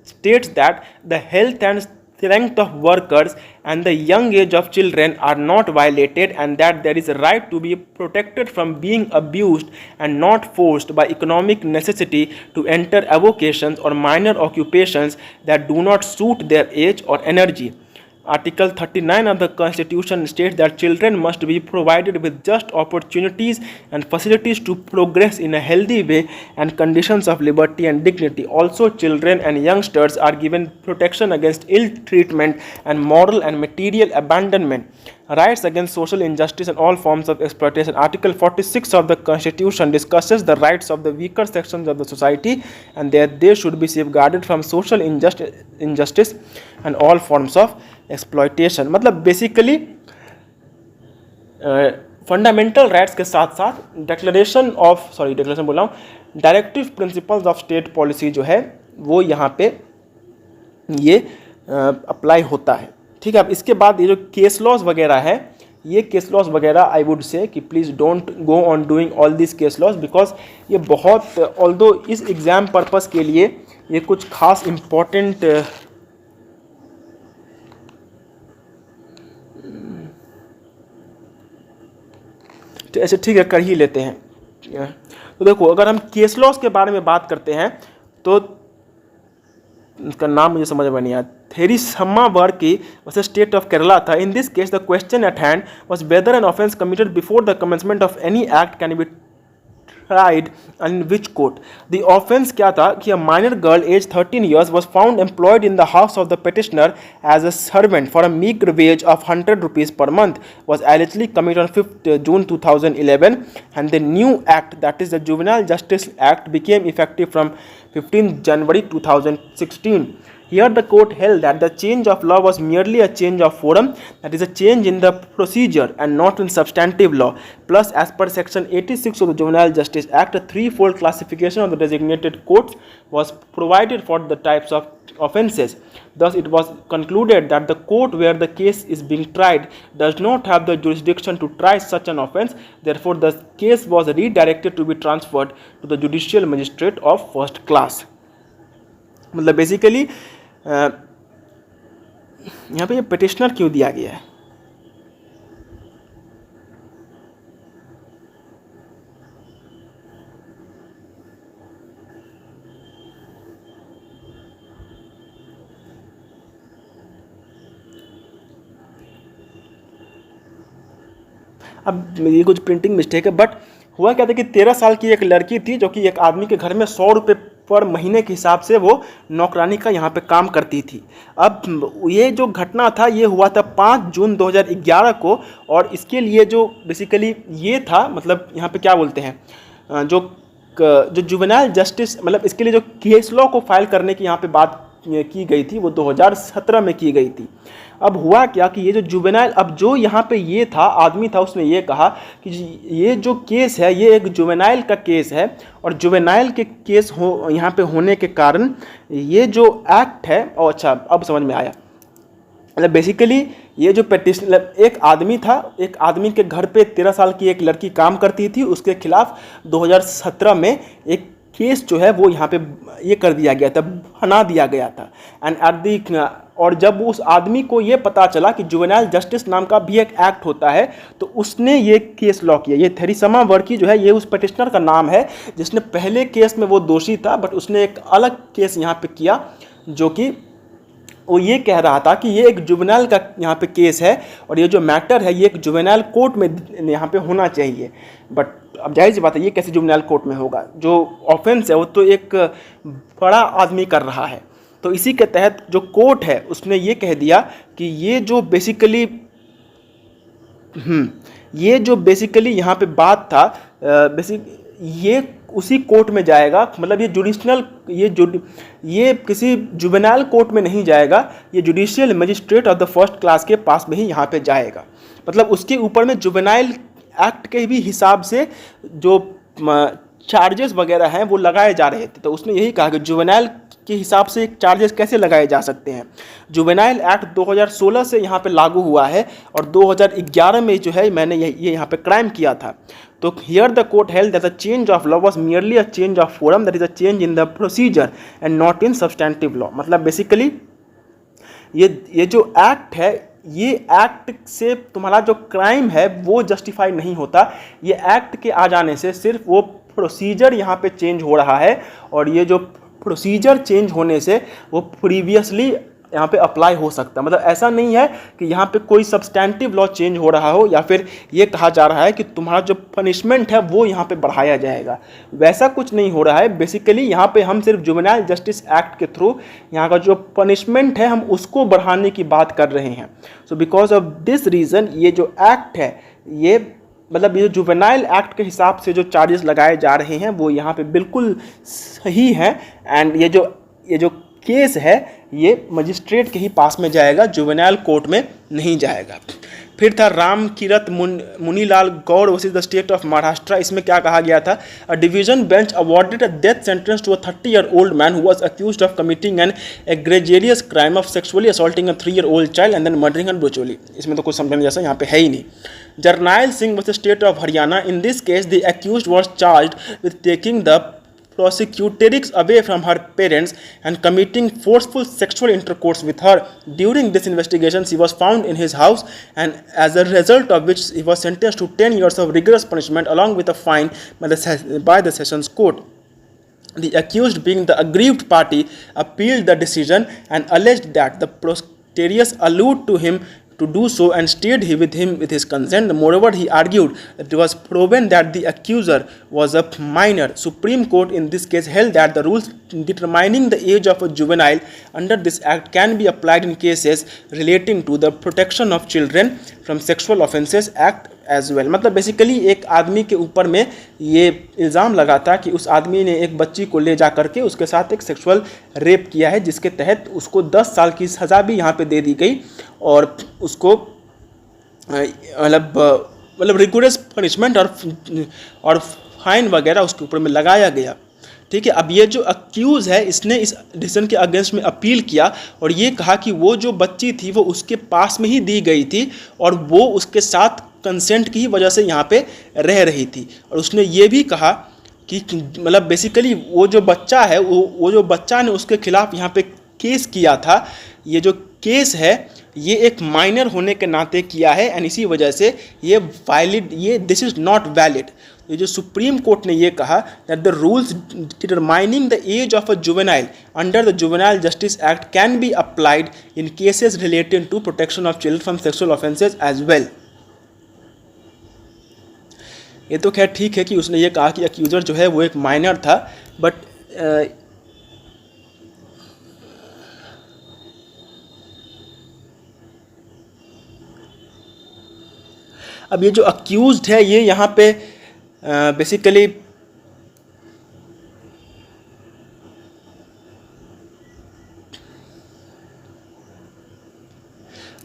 states that the health and strength of workers and the young age of children are not violated, and that there is a right to be protected from being abused and not forced by economic necessity to enter avocations or minor occupations that do not suit their age or energy. Article 39 of the Constitution states that children must be provided with just opportunities and facilities to progress in a healthy way and conditions of liberty and dignity. Also, children and youngsters are given protection against ill treatment and moral and material abandonment. Rights against social injustice and all forms of exploitation. Article 46 of the Constitution discusses the rights of the weaker sections of the society and that they should be safeguarded from social injustice and all forms of exploitation. मतलब बेसिकली फंडामेंटल राइट्स के साथ साथ डिक्लेरेशन बोल रहा हूँ, directive principles of state policy जो है वो यहाँ पे ये अप्लाई होता है। ठीक है, अब इसके बाद ये जो केस लॉज वगैरह है, ये केस लॉज वगैरह आई वुड से कि please don't go on doing all this case laws, because ये बहुत ऑल्दो इस एग्ज़ाम पर्पस के लिए ये कुछ खास इम्पोर्टेंट ऐसे ठीक है कर ही लेते हैं। तो देखो, अगर हम केस लॉज के बारे में बात करते हैं तो उसका नाम मुझे समझ में नहीं आया, Therissamma Varkey versus state of Kerala था. In this case the question at hand was whether an offence committed before the commencement of any act can be tried and in which court. The offense क्या था कि a minor girl aged 13 years was found employed in the house of the petitioner as a servant for a meager wage of 100 rupees per month, was allegedly committed on 5th June 2011, and the new act, that is the Juvenile Justice Act, became effective from 15th January 2016. Here the court held that the change of law was merely a change of forum, that is a change in the procedure and not in substantive law. Plus, as per section 86 of the Juvenile Justice Act, a threefold classification of the designated courts was provided for the types of offences. Thus, it was concluded that the court where the case is being tried does not have the jurisdiction to try such an offence. Therefore, the case was redirected to be transferred to the judicial magistrate of first class. मतलब बेसिकली यहाँ पे ये पिटिशनर क्यों दिया गया है? अब ये कुछ प्रिंटिंग मिस्टेक है, बट हुआ क्या था कि 13 साल की एक लड़की थी जो कि एक आदमी के घर में 100 रुपये पर महीने के हिसाब से वो नौकरानी का यहाँ पे काम करती थी. अब ये जो घटना था ये हुआ था 5 जून 2011 को, और इसके लिए जो बेसिकली ये था, मतलब यहाँ पे क्या बोलते हैं, जो जुवेनाइल जस्टिस, मतलब इसके लिए जो केस लॉ को फाइल करने की यहाँ पे बात की गई थी वो 2017 में की गई थी. अब हुआ क्या कि ये जो जुवेनाइल, अब जो यहाँ पे ये था आदमी था, उसने ये कहा कि ये जो केस है ये एक जुवेनाइल का केस है, और जुवेनाइल के केस हो यहाँ पे होने के कारण ये जो एक्ट है, और अच्छा अब समझ में आया, मतलब बेसिकली ये जो पिटिशन, मतलब एक आदमी था, एक आदमी के घर पे 13 साल की एक लड़की काम करती थी, उसके खिलाफ 2017 में एक केस जो है वो यहाँ पे ये कर दिया गया था, बना दिया गया था. एंड एट दी, और जब उस आदमी को ये पता चला कि जुवेनाइल जस्टिस नाम का भी एक एक्ट होता है, तो उसने ये केस लॉ किया. ये थेरिसम्मा वर्की जो है ये उस पिटिशनर का नाम है जिसने पहले केस में वो दोषी था, बट उसने एक अलग केस यहाँ पे किया जो कि वो ये कह रहा था कि ये एक जुवेनाइल का यहाँ पे केस है, और ये जो मैटर है ये एक जुवेनाइल कोर्ट में यहाँ पे होना चाहिए. बट अब जाहिर सी बात है ये कैसे जुवेनाइल कोर्ट में होगा, जो ऑफेंस है वो तो एक बड़ा आदमी कर रहा है. तो इसी के तहत जो कोर्ट है उसने ये कह दिया कि ये जो बेसिकली यहाँ पे बात था, ये उसी कोर्ट में जाएगा, मतलब ये जुडिशनल, ये किसी जुवेनाइल कोर्ट में नहीं जाएगा, ये judicial magistrate of the first class के पास में ही यहाँ पे जाएगा. मतलब उसके ऊपर में जुवेनाइल एक्ट के भी हिसाब से जो चार्जेस वगैरह हैं वो लगाए जा रहे थे. तो उसने यही कहा कि जुवेनाइल के हिसाब से चार्जेस कैसे लगाए जा सकते हैं. जुवेनाइल एक्ट 2016 से यहाँ पे लागू हुआ है, और 2011 में जो है मैंने ये यहाँ पे क्राइम किया था. तो here the court held that the change of law was merely a change of forum, that is a change in the procedure and not in substantive law. मतलब बेसिकली ये जो एक्ट है, ये एक्ट से तुम्हारा जो क्राइम है वो जस्टिफाई नहीं होता. ये एक्ट के आ जाने से सिर्फ वो प्रोसीजर यहाँ पे चेंज हो रहा है, और ये जो प्रोसीजर चेंज होने से वो प्रीवियसली यहाँ पे अप्लाई हो सकता है. मतलब ऐसा नहीं है कि यहाँ पे कोई सब्सटेंटिव लॉ चेंज हो रहा हो, या फिर ये कहा जा रहा है कि तुम्हारा जो पनिशमेंट है वो यहाँ पे बढ़ाया जाएगा. वैसा कुछ नहीं हो रहा है. बेसिकली यहाँ पे हम सिर्फ जुवेनाइल जस्टिस एक्ट के थ्रू यहाँ का जो पनिशमेंट है हम उसको बढ़ाने की बात कर रहे हैं. So because of this reason ये जो एक्ट है, ये मतलब ये जुवेनाइल एक्ट के हिसाब से जो चार्जेस लगाए जा रहे हैं वो यहाँ पे बिल्कुल सही हैं. एंड ये जो केस है ये मजिस्ट्रेट के ही पास में जाएगा, जुवेनाइल कोर्ट में नहीं जाएगा. फिर था Ram Kirat Munilal Gaur versus the state of Maharashtra. इसमें क्या कहा गया था, a division bench awarded a death sentence to a 30-year-old man who was accused of committing an egregious crime of sexually assaulting a 3-year-old child and then murdering and brutally. इसमें तो कुछ समझने जैसा यहाँ पे है ही नहीं. Jarnail Singh versus state of Haryana. In this case the accused was charged with taking the prosecutrix away from her parents and committing forceful sexual intercourse with her. During this investigation, she was found in his house, and as a result of which he was sentenced to 10 years of rigorous punishment along with a fine by the Sessions Court. The accused, being the aggrieved party, appealed the decision and alleged that the prosecutors allowed to him to do so and stayed with him with his consent. Moreover, he argued that it was proven that the accuser was a minor. Supreme Court in this case held that the rules determining the age of a juvenile under this act can be applied in cases relating to the protection of children from sexual offences act as well. मतलब बेसिकली एक आदमी के ऊपर में ये इल्ज़ाम लगा था कि उस आदमी ने एक बच्ची को ले जा करके उसके साथ एक सेक्सुअल रेप किया है, जिसके तहत उसको 10 साल की सज़ा भी यहाँ पे दे दी गई और उसको मतलब रिगोरस पनिशमेंट और फाइन वगैरह उसके ऊपर में लगाया गया. ठीक है. अब ये जो अक्यूज़ है इसने इस डिसीजन के अगेंस्ट में अपील किया और ये कहा कि वो जो बच्ची थी वो उसके पास में ही दी गई थी और वो उसके साथ कंसेंट की वजह से यहाँ पे रह रही थी. और उसने ये भी कहा कि मतलब बेसिकली वो जो बच्चा है वो जो बच्चा ने उसके खिलाफ यहाँ पे केस किया था, ये जो केस है ये एक माइनर होने के नाते किया है एंड इसी वजह से ये दिस इज़ नॉट वैलिड. ये जो सुप्रीम कोर्ट ने ये कहा that the rules determining the age of a juvenile under the juvenile justice act can be applied in cases related to protection of children from sexual offences as well. ये तो खैर ठीक है कि उसने ये कहा कि अक्यूज़र जो है वो एक माइनर था, बट अब ये जो अक्यूज्ड है ये यहाँ पे बेसिकली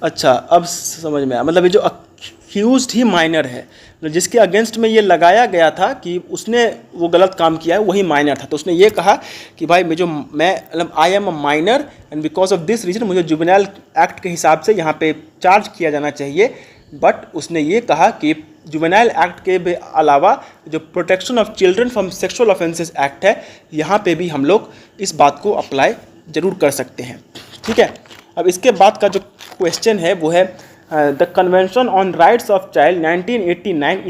अच्छा अब समझ में आया. मतलब ये जो अक्यूज्ड ही माइनर है, जिसके अगेंस्ट में ये लगाया गया था कि उसने वो गलत काम किया है वही माइनर था. तो उसने ये कहा कि भाई मैं I am a minor and because of this reason मुझे जुवेनाइल एक्ट के हिसाब से यहाँ पे चार्ज किया जाना चाहिए. बट उसने ये कहा कि जुवेनाइल एक्ट के अलावा जो protection of children from sexual offences act है यहाँ पे भी हम लोग इस बात को अप्लाई ज़रूर कर सकते हैं. ठीक है. अब इसके बाद का जो क्वेश्चन है वो है the convention on rights of child 1989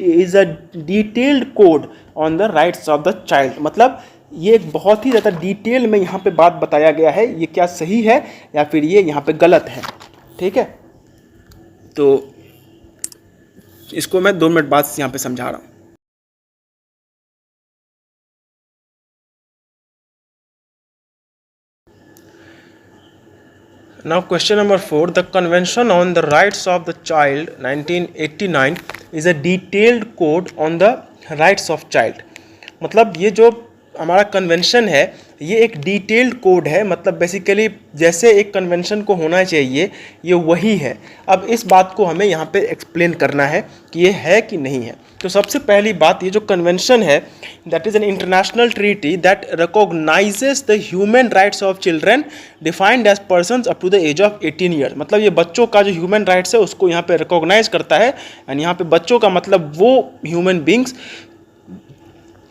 is a detailed code on the rights of the child. मतलब ये एक बहुत ही ज़्यादा डिटेल में यहाँ पे बात बताया गया है. ये क्या सही है या फिर ये यहाँ पे गलत है. ठीक है. तो इसको मैं 2 मिनट बाद यहाँ पे समझा रहा हूँ. Now question number 4, the Convention on the Rights of the Child 1989 is a detailed code on the rights of child. मतलब ये जो हमारा कन्वेंशन है ये एक डिटेल्ड कोड है. मतलब बेसिकली जैसे एक कन्वेंशन को होना चाहिए ये वही है. अब इस बात को हमें यहाँ पे एक्सप्लेन करना है कि ये है कि नहीं है. तो सबसे पहली बात, ये जो कन्वेंशन है that is an international treaty that recognises the human rights of children defined as persons up to the age of 18 years. मतलब ये बच्चों का जो ह्यूमन राइट्स है उसको यहाँ पे रिकॉग्नाइज करता है. एंड यहाँ पे बच्चों का मतलब वो ह्यूमन बींग्स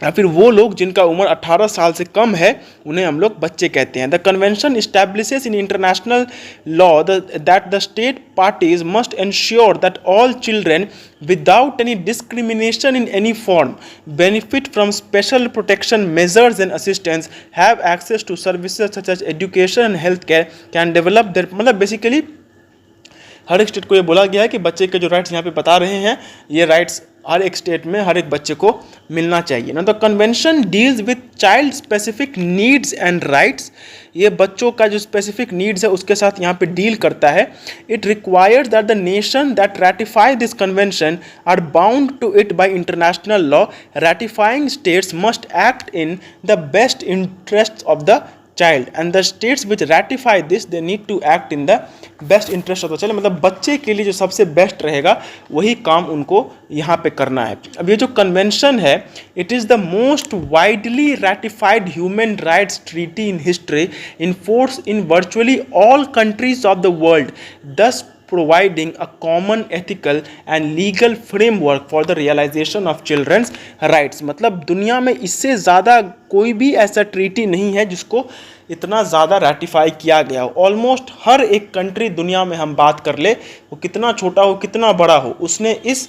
या फिर वो लोग जिनका उम्र 18 साल से कम है उन्हें हम लोग बच्चे कहते हैं. The convention establishes in international law that the state parties must ensure that all children without any discrimination in any form benefit from special protection measures and assistance have access to services such as education and health care can develop their. मतलब बेसिकली हर एक स्टेट को ये बोला गया है कि बच्चे के जो राइट्स यहाँ पे बता रहे हैं ये राइट्स हर एक स्टेट में हर एक बच्चे को मिलना चाहिए ना. The convention deals with child specific needs and rights. ये बच्चों का जो स्पेसिफिक नीड्स है उसके साथ यहाँ पे डील करता है. It requires that the nation that ratify this convention are bound to it by international law. Ratifying states must act in the best interest of the child and the states which ratify this they need to act in the best interest of the child. मतलब बच्चे के लिए जो सबसे बेस्ट रहेगा वही काम उनको यहाँ पे करना है. अब ये जो कन्वेंशन है it is the most widely ratified human rights treaty in history in force in virtually all countries of the world, thus providing a common ethical and legal framework for the realization of children's rights. मतलब दुनिया में इससे ज़्यादा कोई भी ऐसा ट्रीटी नहीं है जिसको इतना ज़्यादा रैटिफाई किया गया हो. ऑलमोस्ट हर एक कंट्री दुनिया में हम बात कर ले वो कितना छोटा हो कितना बड़ा हो उसने इस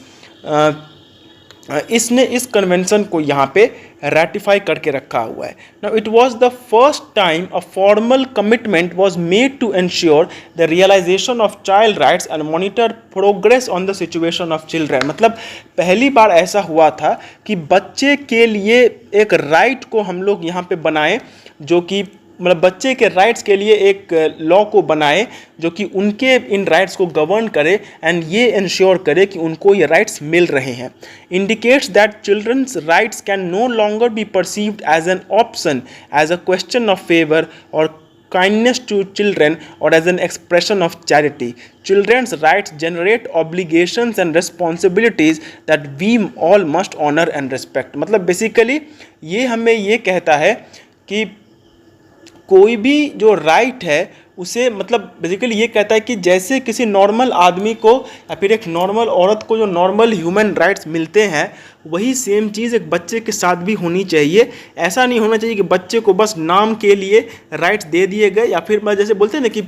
इसने इस कन्वेंशन को यहाँ पे रैटिफाई करके रखा हुआ है. Now it was the first time a formal commitment was made to ensure the realisation of child rights and monitor progress on the situation of children. मतलब पहली बार ऐसा हुआ था कि बच्चे के लिए एक राइट को हम लोग यहाँ पे बनाए, जो कि मतलब बच्चे के राइट्स के लिए एक लॉ को बनाए जो कि उनके इन राइट्स को गवर्न करे एंड ये इंश्योर करे कि उनको ये राइट्स मिल रहे हैं. Indicates that children's rights can no longer be perceived as an option, as a question of favour और kindness to children or as an expression of charity. Children's rights generate obligations and responsibilities that we all must honor and respect. मतलब बेसिकली ये हमें ये कहता है कि कोई भी जो राइट है उसे मतलब बेसिकली ये कहता है कि जैसे किसी नॉर्मल आदमी को या फिर एक नॉर्मल औरत को जो नॉर्मल ह्यूमन राइट्स मिलते हैं, वही सेम चीज़ एक बच्चे के साथ भी होनी चाहिए. ऐसा नहीं होना चाहिए कि बच्चे को बस नाम के लिए राइट्स दे दिए गए, या फिर मैं जैसे बोलते हैं ना कि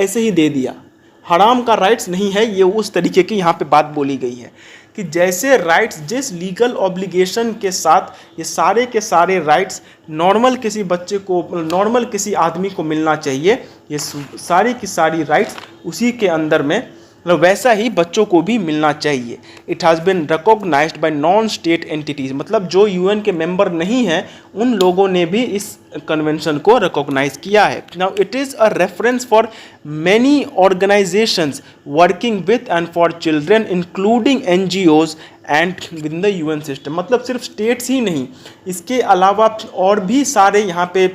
ऐसे ही दे दिया. हराम का राइट्स नहीं है ये, उस तरीके की यहाँ पे बात बोली गई है कि जैसे राइट्स जिस लीगल ऑब्लिगेशन के साथ ये सारे के सारे राइट्स नॉर्मल किसी बच्चे को, नॉर्मल किसी आदमी को मिलना चाहिए, ये सारी की सारी राइट्स उसी के अंदर में मतलब वैसा ही बच्चों को भी मिलना चाहिए. It has been recognised by non state entities. मतलब जो यूएन के मेंबर नहीं हैं उन लोगों ने भी इस कन्वेंशन को रिकॉग्नाइज किया है. Now it is a reference for many organisations working with and for children including NGOs and with the UN system. मतलब सिर्फ स्टेट्स ही नहीं, इसके अलावा और भी सारे यहाँ पे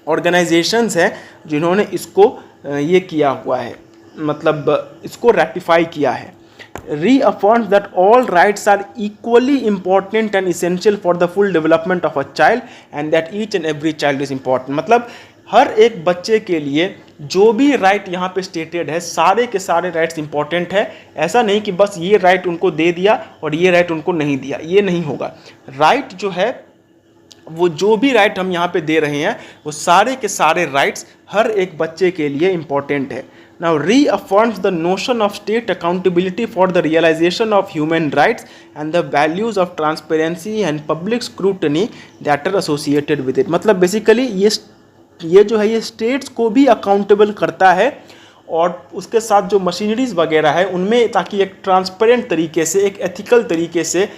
ऑर्गेनाइजेशंस हैं जिन्होंने इसको ये किया हुआ है, मतलब इसको रैटिफाई किया है. reaffirms that all rights are equally important and essential for the full development of a child and that each and every child is important. मतलब हर एक बच्चे के लिए जो भी राइट यहाँ पे स्टेटेड है, सारे के सारे राइट्स इंपॉर्टेंट है. ऐसा नहीं कि बस ये राइट उनको दे दिया और ये राइट उनको नहीं दिया, ये नहीं होगा. राइट जो है वो जो भी राइट हम यहाँ पे दे रहे हैं वो सारे के सारे राइट्स हर एक बच्चे के लिए इम्पॉर्टेंट है. Now reaffirms the notion of state accountability for the realization of human rights and the values of transparency and public scrutiny that are associated with it. मतलब बेसिकली ये जो है ये स्टेट्स को भी अकाउंटेबल करता है और उसके साथ जो मशीनरीज वगैरह है उनमें, ताकि एक ट्रांसपेरेंट तरीके से, एक एथिकल तरीके से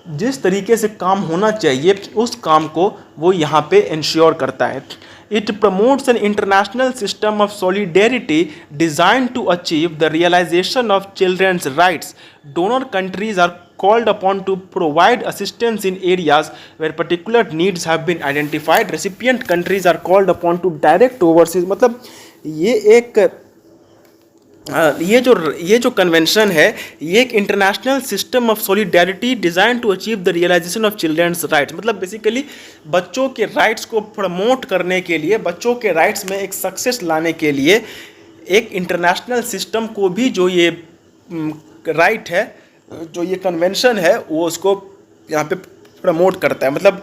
जिस तरीके से काम होना चाहिए उस काम को वो यहाँ पे इंश्योर करता है. It promotes an international system of solidarity designed to achieve the realization of children's rights. Donor countries are called upon to provide assistance in areas where particular needs have been identified. Recipient countries are called upon to direct overseas. मतलब ये जो कन्वेंशन है ये एक international system of solidarity design to achieve the realisation of children's rights. मतलब बेसिकली बच्चों के राइट्स को प्रमोट करने के लिए, बच्चों के राइट्स में एक सक्सेस लाने के लिए एक इंटरनेशनल सिस्टम को भी जो ये राइट है, जो ये कन्वेंशन है वो उसको यहाँ पे प्रमोट करता है. मतलब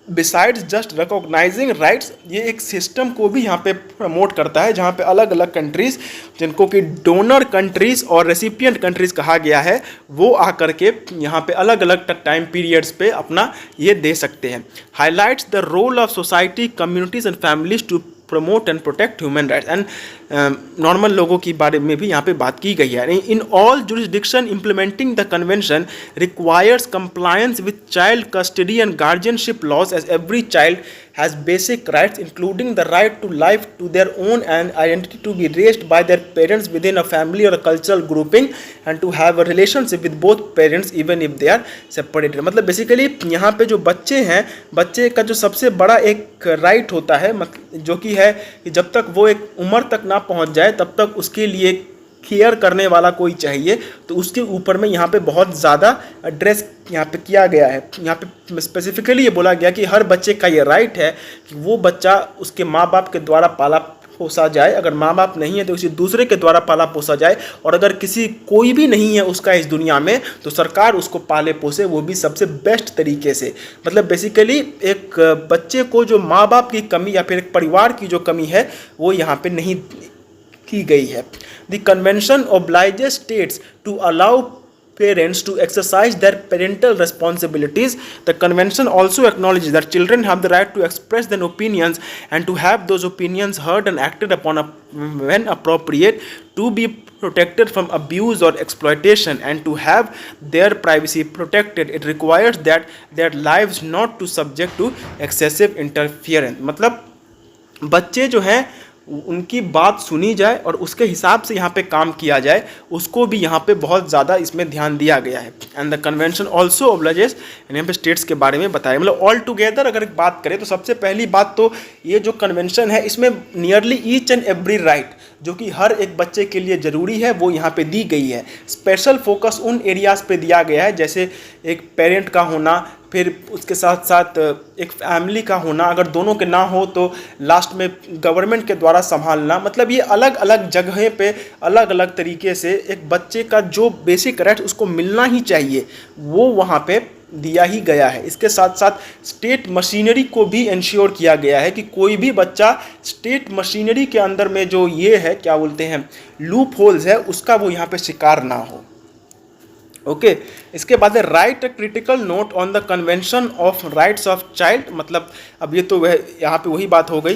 बिसाइड्स जस्ट रिकॉग्नाइजिंग राइट्स, ये एक सिस्टम को भी यहाँ पे प्रमोट करता है जहाँ पे अलग अलग कंट्रीज़ जिनको कि डोनर कंट्रीज़ और रेसिपिएंट कंट्रीज़ कहा गया है वो आकर के यहाँ पे अलग अलग टाइम पीरियड्स पे अपना ये दे सकते हैं. Highlights the role of society, communities and families to promote and protect human rights. And normal लोगों की बारे में भी यहाँ पे बात की गई है. In all jurisdictions implementing the convention requires compliance with child custody and guardianship laws as every child has basic rights including the right to life, to their own and identity, to be raised by their parents within a family or a cultural grouping and to have a relationship with both parents even if they are separated. मतलब बेसिकली यहाँ पे जो बच्चे हैं, बच्चे का जो सबसे बड़ा एक राइट होता है जो कि है कि जब तक वो एक उम्र तक ना पहुँच जाए तब तक उसके लिए केयर करने वाला कोई चाहिए. तो उसके ऊपर में यहाँ पे बहुत ज़्यादा एड्रेस यहाँ पे किया गया है. यहाँ पे स्पेसिफिकली ये बोला गया कि हर बच्चे का ये राइट है कि वो बच्चा उसके माँ बाप के द्वारा पाला पोसा जाए, अगर माँ बाप नहीं है तो किसी दूसरे के द्वारा पाला पोसा जाए, और अगर कोई भी नहीं है उसका इस दुनिया में तो सरकार उसको पाले पोसे, वो भी सबसे बेस्ट तरीके से. मतलब बेसिकली एक बच्चे को जो माँ बाप की कमी या फिर एक परिवार की जो कमी है वो यहाँ पे नहीं की गई है. The convention obliges states to allow parents to exercise their parental responsibilities. The convention also acknowledges that children have the right to express their opinions and to have those opinions heard and acted upon when appropriate, to be protected from abuse or exploitation, and to have their privacy protected. It requires that their lives not to subject to excessive interference. मतलब बच्चे जो हैं उनकी बात सुनी जाए और उसके हिसाब से यहाँ पे काम किया जाए, उसको भी यहाँ पे बहुत ज़्यादा इसमें ध्यान दिया गया है. एंड द कन्वेंशन ऑल्सो ऑब्लिजेस, यहाँ पे स्टेट्स के बारे में बताया. मतलब ऑल टुगेदर अगर बात करें तो सबसे पहली बात तो ये जो कन्वेंशन है इसमें nearly each and every right जो कि हर एक बच्चे के लिए ज़रूरी है वो यहाँ पे दी गई है. स्पेशल फोकस उन एरियाज़ पे दिया गया है जैसे एक पेरेंट का होना, फिर उसके साथ साथ एक फैमिली का होना, अगर दोनों के ना हो तो लास्ट में गवर्नमेंट के द्वारा संभालना. मतलब ये अलग अलग जगह पे अलग अलग तरीके से एक बच्चे का जो बेसिक राइट उसको मिलना ही चाहिए वो वहाँ पे दिया ही गया है. इसके साथ साथ स्टेट मशीनरी को भी इंश्योर किया गया है कि कोई भी बच्चा स्टेट मशीनरी के अंदर में जो ये है क्या बोलते हैं लूप होल्स है उसका वो यहाँ पे शिकार ना हो. ओके इसके बाद है right a critical note on the convention of rights of child. मतलब अब ये तो वह यहाँ पे वही बात हो गई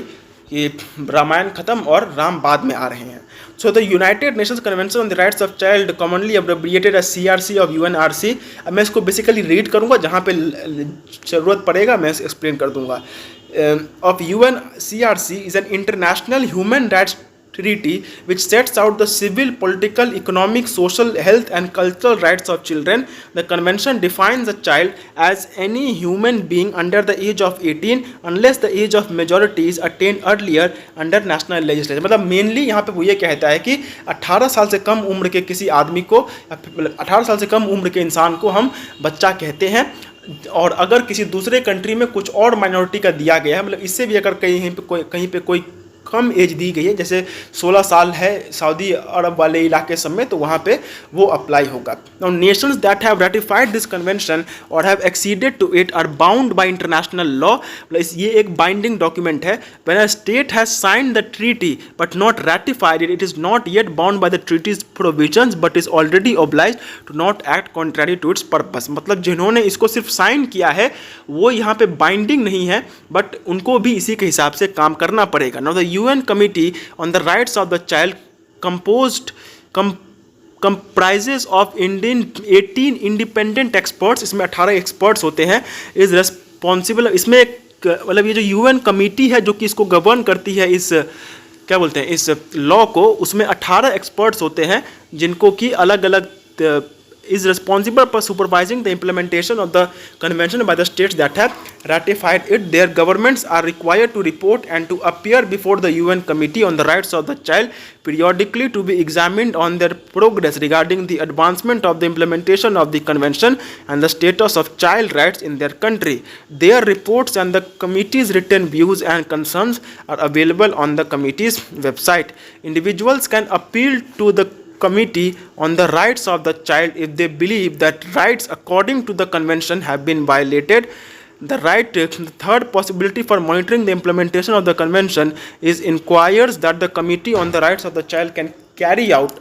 कि रामायण खत्म और राम बाद में आ रहे हैं. So the United Nations convention on the rights of child commonly abbreviated as CRC of UNRC. अब मैं इसको बेसिकली रीड करूँगा, जहाँ पे ज़रूरत पड़ेगा मैं एक्सप्लेन कर दूँगा. Of UNCRC is an international human rights treaty which sets out the civil, political, economic, social, health and cultural rights of children. The convention defines a child as any human being under the age of 18 unless the age of majority is attained earlier under national legislation. मतलब मेनली यहाँ पे वो ये कहता है कि 18 साल से कम उम्र के किसी आदमी को, 18 साल से कम उम्र के इंसान को हम बच्चा कहते हैं. और अगर किसी दूसरे कंट्री में कुछ और माइनॉरिटी का दिया गया है, मतलब इससे भी अगर कहीं पे कोई कम एज दी गई है, जैसे 16 साल है सऊदी अरब वाले इलाके सब में, तो वहाँ पे वो अप्लाई होगा. Now nations that have ratified this convention और have acceded to it are bound by international law. ये एक बाइंडिंग डॉक्यूमेंट है. When a state has signed the treaty but not ratified it, it is not yet bound by the treaty's provisions but is already obliged to not act contrary to its purpose. मतलब जिन्होंने इसको सिर्फ साइन किया है वो यहाँ पे बाइंडिंग नहीं है, बट उनको भी इसी के हिसाब से काम करना पड़ेगा. Now the UN Committee on the Rights of the Child comprises of 18 independent experts. इसमें 18 experts होते हैं. is responsible, इसमें मतलब ये जो UN कमेटी है जो कि इसको गवर्न करती है इस क्या बोलते हैं इस लॉ को, उसमें 18 एक्सपर्ट्स होते हैं जिनको कि अलग अलग is responsible for supervising the implementation of the convention by the states that have ratified it. Their governments are required to report and to appear before the UN Committee on the Rights of the Child periodically to be examined on their progress regarding the advancement of the implementation of the convention and the status of child rights in their country. Their reports and the committee's written views and concerns are available on the committee's website. Individuals can appeal to the committee on the rights of the child if they believe that rights according to the convention have been violated. The third possibility for monitoring the implementation of the convention is inquires that the committee on the rights of the child can carry out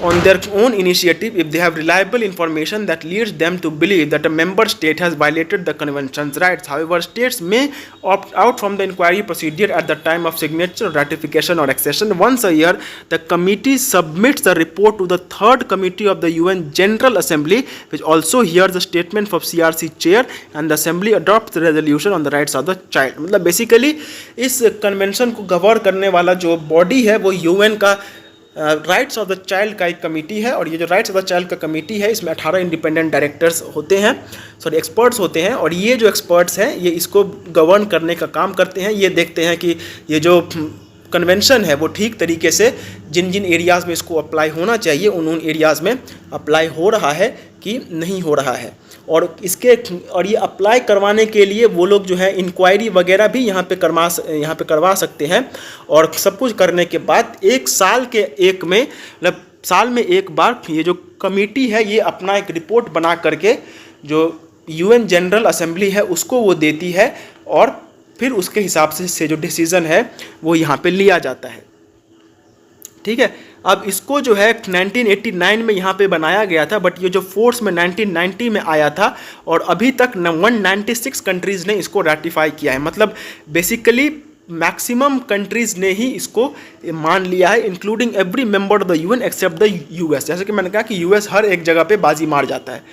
on their own initiative if they have reliable information that leads them to believe that a member state has violated the convention's rights. However, states may opt out from the inquiry procedure at the time of signature, ratification or accession. Once a year, the committee submits the report to the third committee of the UN General Assembly, which also hears the statement of CRC chair, and the assembly adopts the resolution on the rights of the child. मतलब बेसिकली इस कन्वेंशन को गवर्न करने वाला जो बॉडी है वो UN का राइट्स ऑफ द चाइल्ड का एक कमेटी है. और ये जो राइट्स ऑफ द चाइल्ड का कमेटी है इसमें 18 इंडिपेंडेंट डायरेक्टर्स होते हैं, एक्सपर्ट्स होते हैं. और ये जो एक्सपर्ट्स हैं ये इसको गवर्न करने का काम करते हैं. ये देखते हैं कि ये जो कन्वेंशन है वो ठीक तरीके से जिन जिन एरियाज़ में इसको अप्लाई होना चाहिए उन एरियाज़ में अप्लाई हो रहा है कि नहीं हो रहा है. और ये अप्लाई करवाने के लिए वो लोग जो है इंक्वायरी वगैरह भी यहाँ पे करवा सकते हैं. और सब कुछ करने के बाद साल में एक बार ये जो कमेटी है ये अपना एक रिपोर्ट बना करके जो UN जनरल असेंबली है उसको वो देती है और फिर उसके हिसाब से जो डिसीज़न है वो यहाँ पे लिया जाता है. ठीक है. अब इसको जो है 1989 में यहाँ पे बनाया गया था, बट ये जो फोर्स में 1990 में आया था और अभी तक 196 कंट्रीज़ ने इसको रेटिफाई किया है। मतलब बेसिकली मैक्सिमम कंट्रीज़ ने ही इसको मान लिया है, including every member of the UN except the US. जैसे कि मैंने कहा कि यूएस हर एक जगह पे बाजी मार जाता है,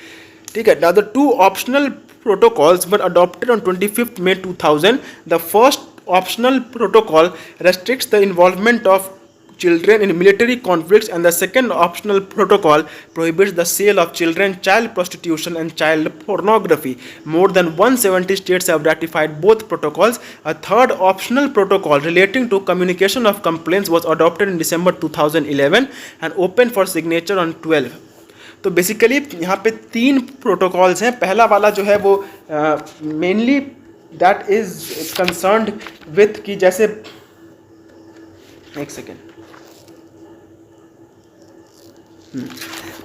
ठीक है। Now the 2 optional protocols were adopted on 25th May 2000. The first optional protocol restricts the involvement of children in military conflicts, and the second optional protocol prohibits the sale of children, child prostitution and child pornography. More than 170 states have ratified both protocols. A third optional protocol relating to communication of complaints was adopted in December 2011 and open for signature on 12. तो बेसिकली यहाँ पे 3 प्रोटोकॉल्स हैं। पहला वाला जो है वो mainly that is concerned with कि जैसे एक सेकेंड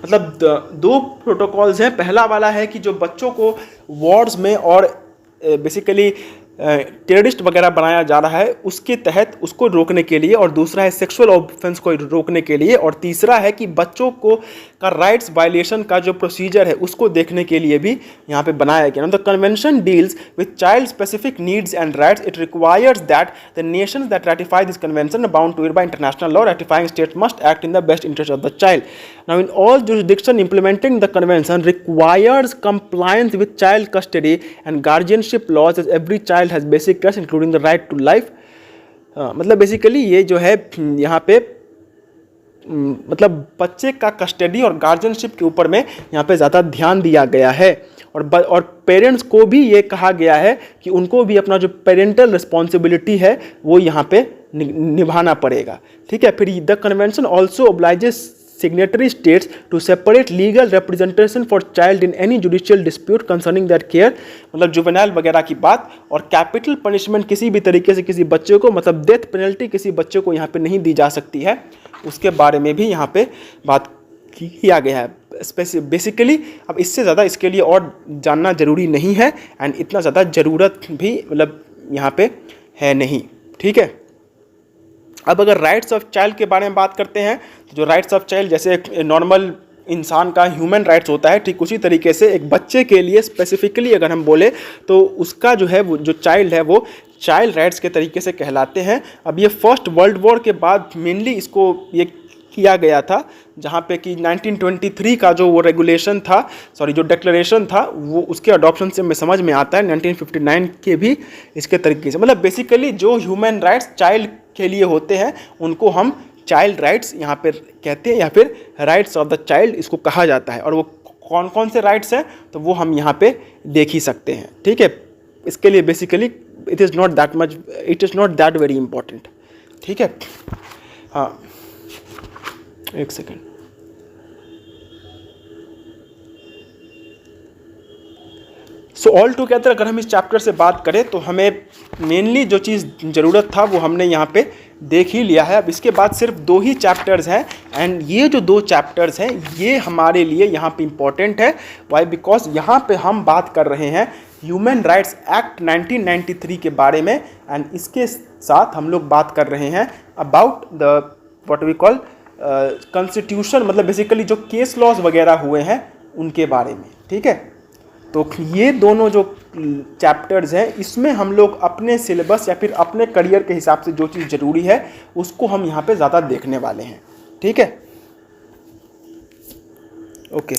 मतलब 2 प्रोटोकॉल्स हैं। पहला वाला है कि जो बच्चों को वॉर्स में और बेसिकली टेररिस्ट वगैरह बनाया जा रहा है उसके तहत उसको रोकने के लिए, और दूसरा है सेक्सुअल ऑफेंस को रोकने के लिए, और तीसरा है कि बच्चों को का राइट्स वायलेशन का जो प्रोसीजर है उसको देखने के लिए भी यहाँ पे बनाया गया। The convention deals with child specific needs and rights. It requires that the Nations that ratify this convention are bound to it by international law. Ratifying states must act in the best interest of the child. Now, in all jurisdictions implementing the convention requires compliance with child custody and guardianship laws, as every child has basic rights including the right to life. मतलब बेसिकली ये जो है यहाँ पे मतलब बच्चे का कस्टडी और गार्जियनशिप के ऊपर में यहाँ पे ज़्यादा ध्यान दिया गया है, और पेरेंट्स को भी ये कहा गया है कि उनको भी अपना जो पेरेंटल रिस्पॉन्सिबिलिटी है वो यहाँ पे निभाना पड़ेगा, ठीक है। फिर the convention also obliges signatory states to separate legal representation for child in any judicial dispute concerning their care, मतलब जुवेनाइल वगैरह की बात, और कैपिटल पनिशमेंट किसी भी तरीके से किसी बच्चे को मतलब डेथ पेनल्टी किसी बच्चे को यहाँ पे नहीं दी जा सकती है, उसके बारे में भी यहाँ पे बात किया गया है। बेसिकली अब इससे ज़्यादा इसके लिए और जानना ज़रूरी नहीं है, एंड इतना ज़्यादा ज़रूरत भी मतलब यहाँ पे है नहीं, ठीक है। अब अगर राइट्स ऑफ चाइल्ड के बारे में बात करते हैं तो जो राइट्स ऑफ चाइल्ड जैसे एक नॉर्मल इंसान का ह्यूमन राइट्स होता है, ठीक उसी तरीके से एक बच्चे के लिए स्पेसिफिकली अगर हम बोले तो उसका जो है वो जो चाइल्ड है वो चाइल्ड राइट्स के तरीके से कहलाते हैं। अब ये फर्स्ट वर्ल्ड वॉर के बाद मेनली इसको ये किया गया था, जहाँ पे कि 1923 का जो वो रेगुलेशन था, जो डिक्लेरेशन था, वो उसके अडॉप्शन से हमें समझ में आता है 1959 के भी इसके तरीके से। मतलब बेसिकली जो ह्यूमन राइट्स चाइल्ड के लिए होते हैं उनको हम चाइल्ड राइट्स यहाँ पे कहते हैं, या फिर राइट्स ऑफ द चाइल्ड इसको कहा जाता है। और वो कौन कौन से राइट्स हैं तो वो हम यहाँ पे देख ही सकते हैं, ठीक है। इसके लिए basically it is not that very important, ठीक है। हाँ, एक सेकेंड। सो ऑल टुगेदर अगर हम इस चैप्टर से बात करें तो हमें मेनली जो चीज़ ज़रूरत था वो हमने यहाँ पे देख ही लिया है। अब इसके बाद सिर्फ 2 ही चैप्टर्स हैं, एंड ये जो 2 चैप्टर्स हैं ये हमारे लिए यहाँ पे इम्पॉर्टेंट है। वाई? बिकॉज यहाँ पे हम बात कर रहे हैं ह्यूमन राइट्स एक्ट 1993 के बारे में, एंड इसके साथ हम लोग बात कर रहे हैं about the what we call constitution, मतलब बेसिकली जो केस लॉज वगैरह हुए हैं उनके बारे में, ठीक है। तो ये दोनों जो चैप्टर्स हैं इसमें हम लोग अपने सिलेबस या फिर अपने करियर के हिसाब से जो चीज़ ज़रूरी है उसको हम यहाँ पे ज़्यादा देखने वाले हैं, ठीक है। ओके।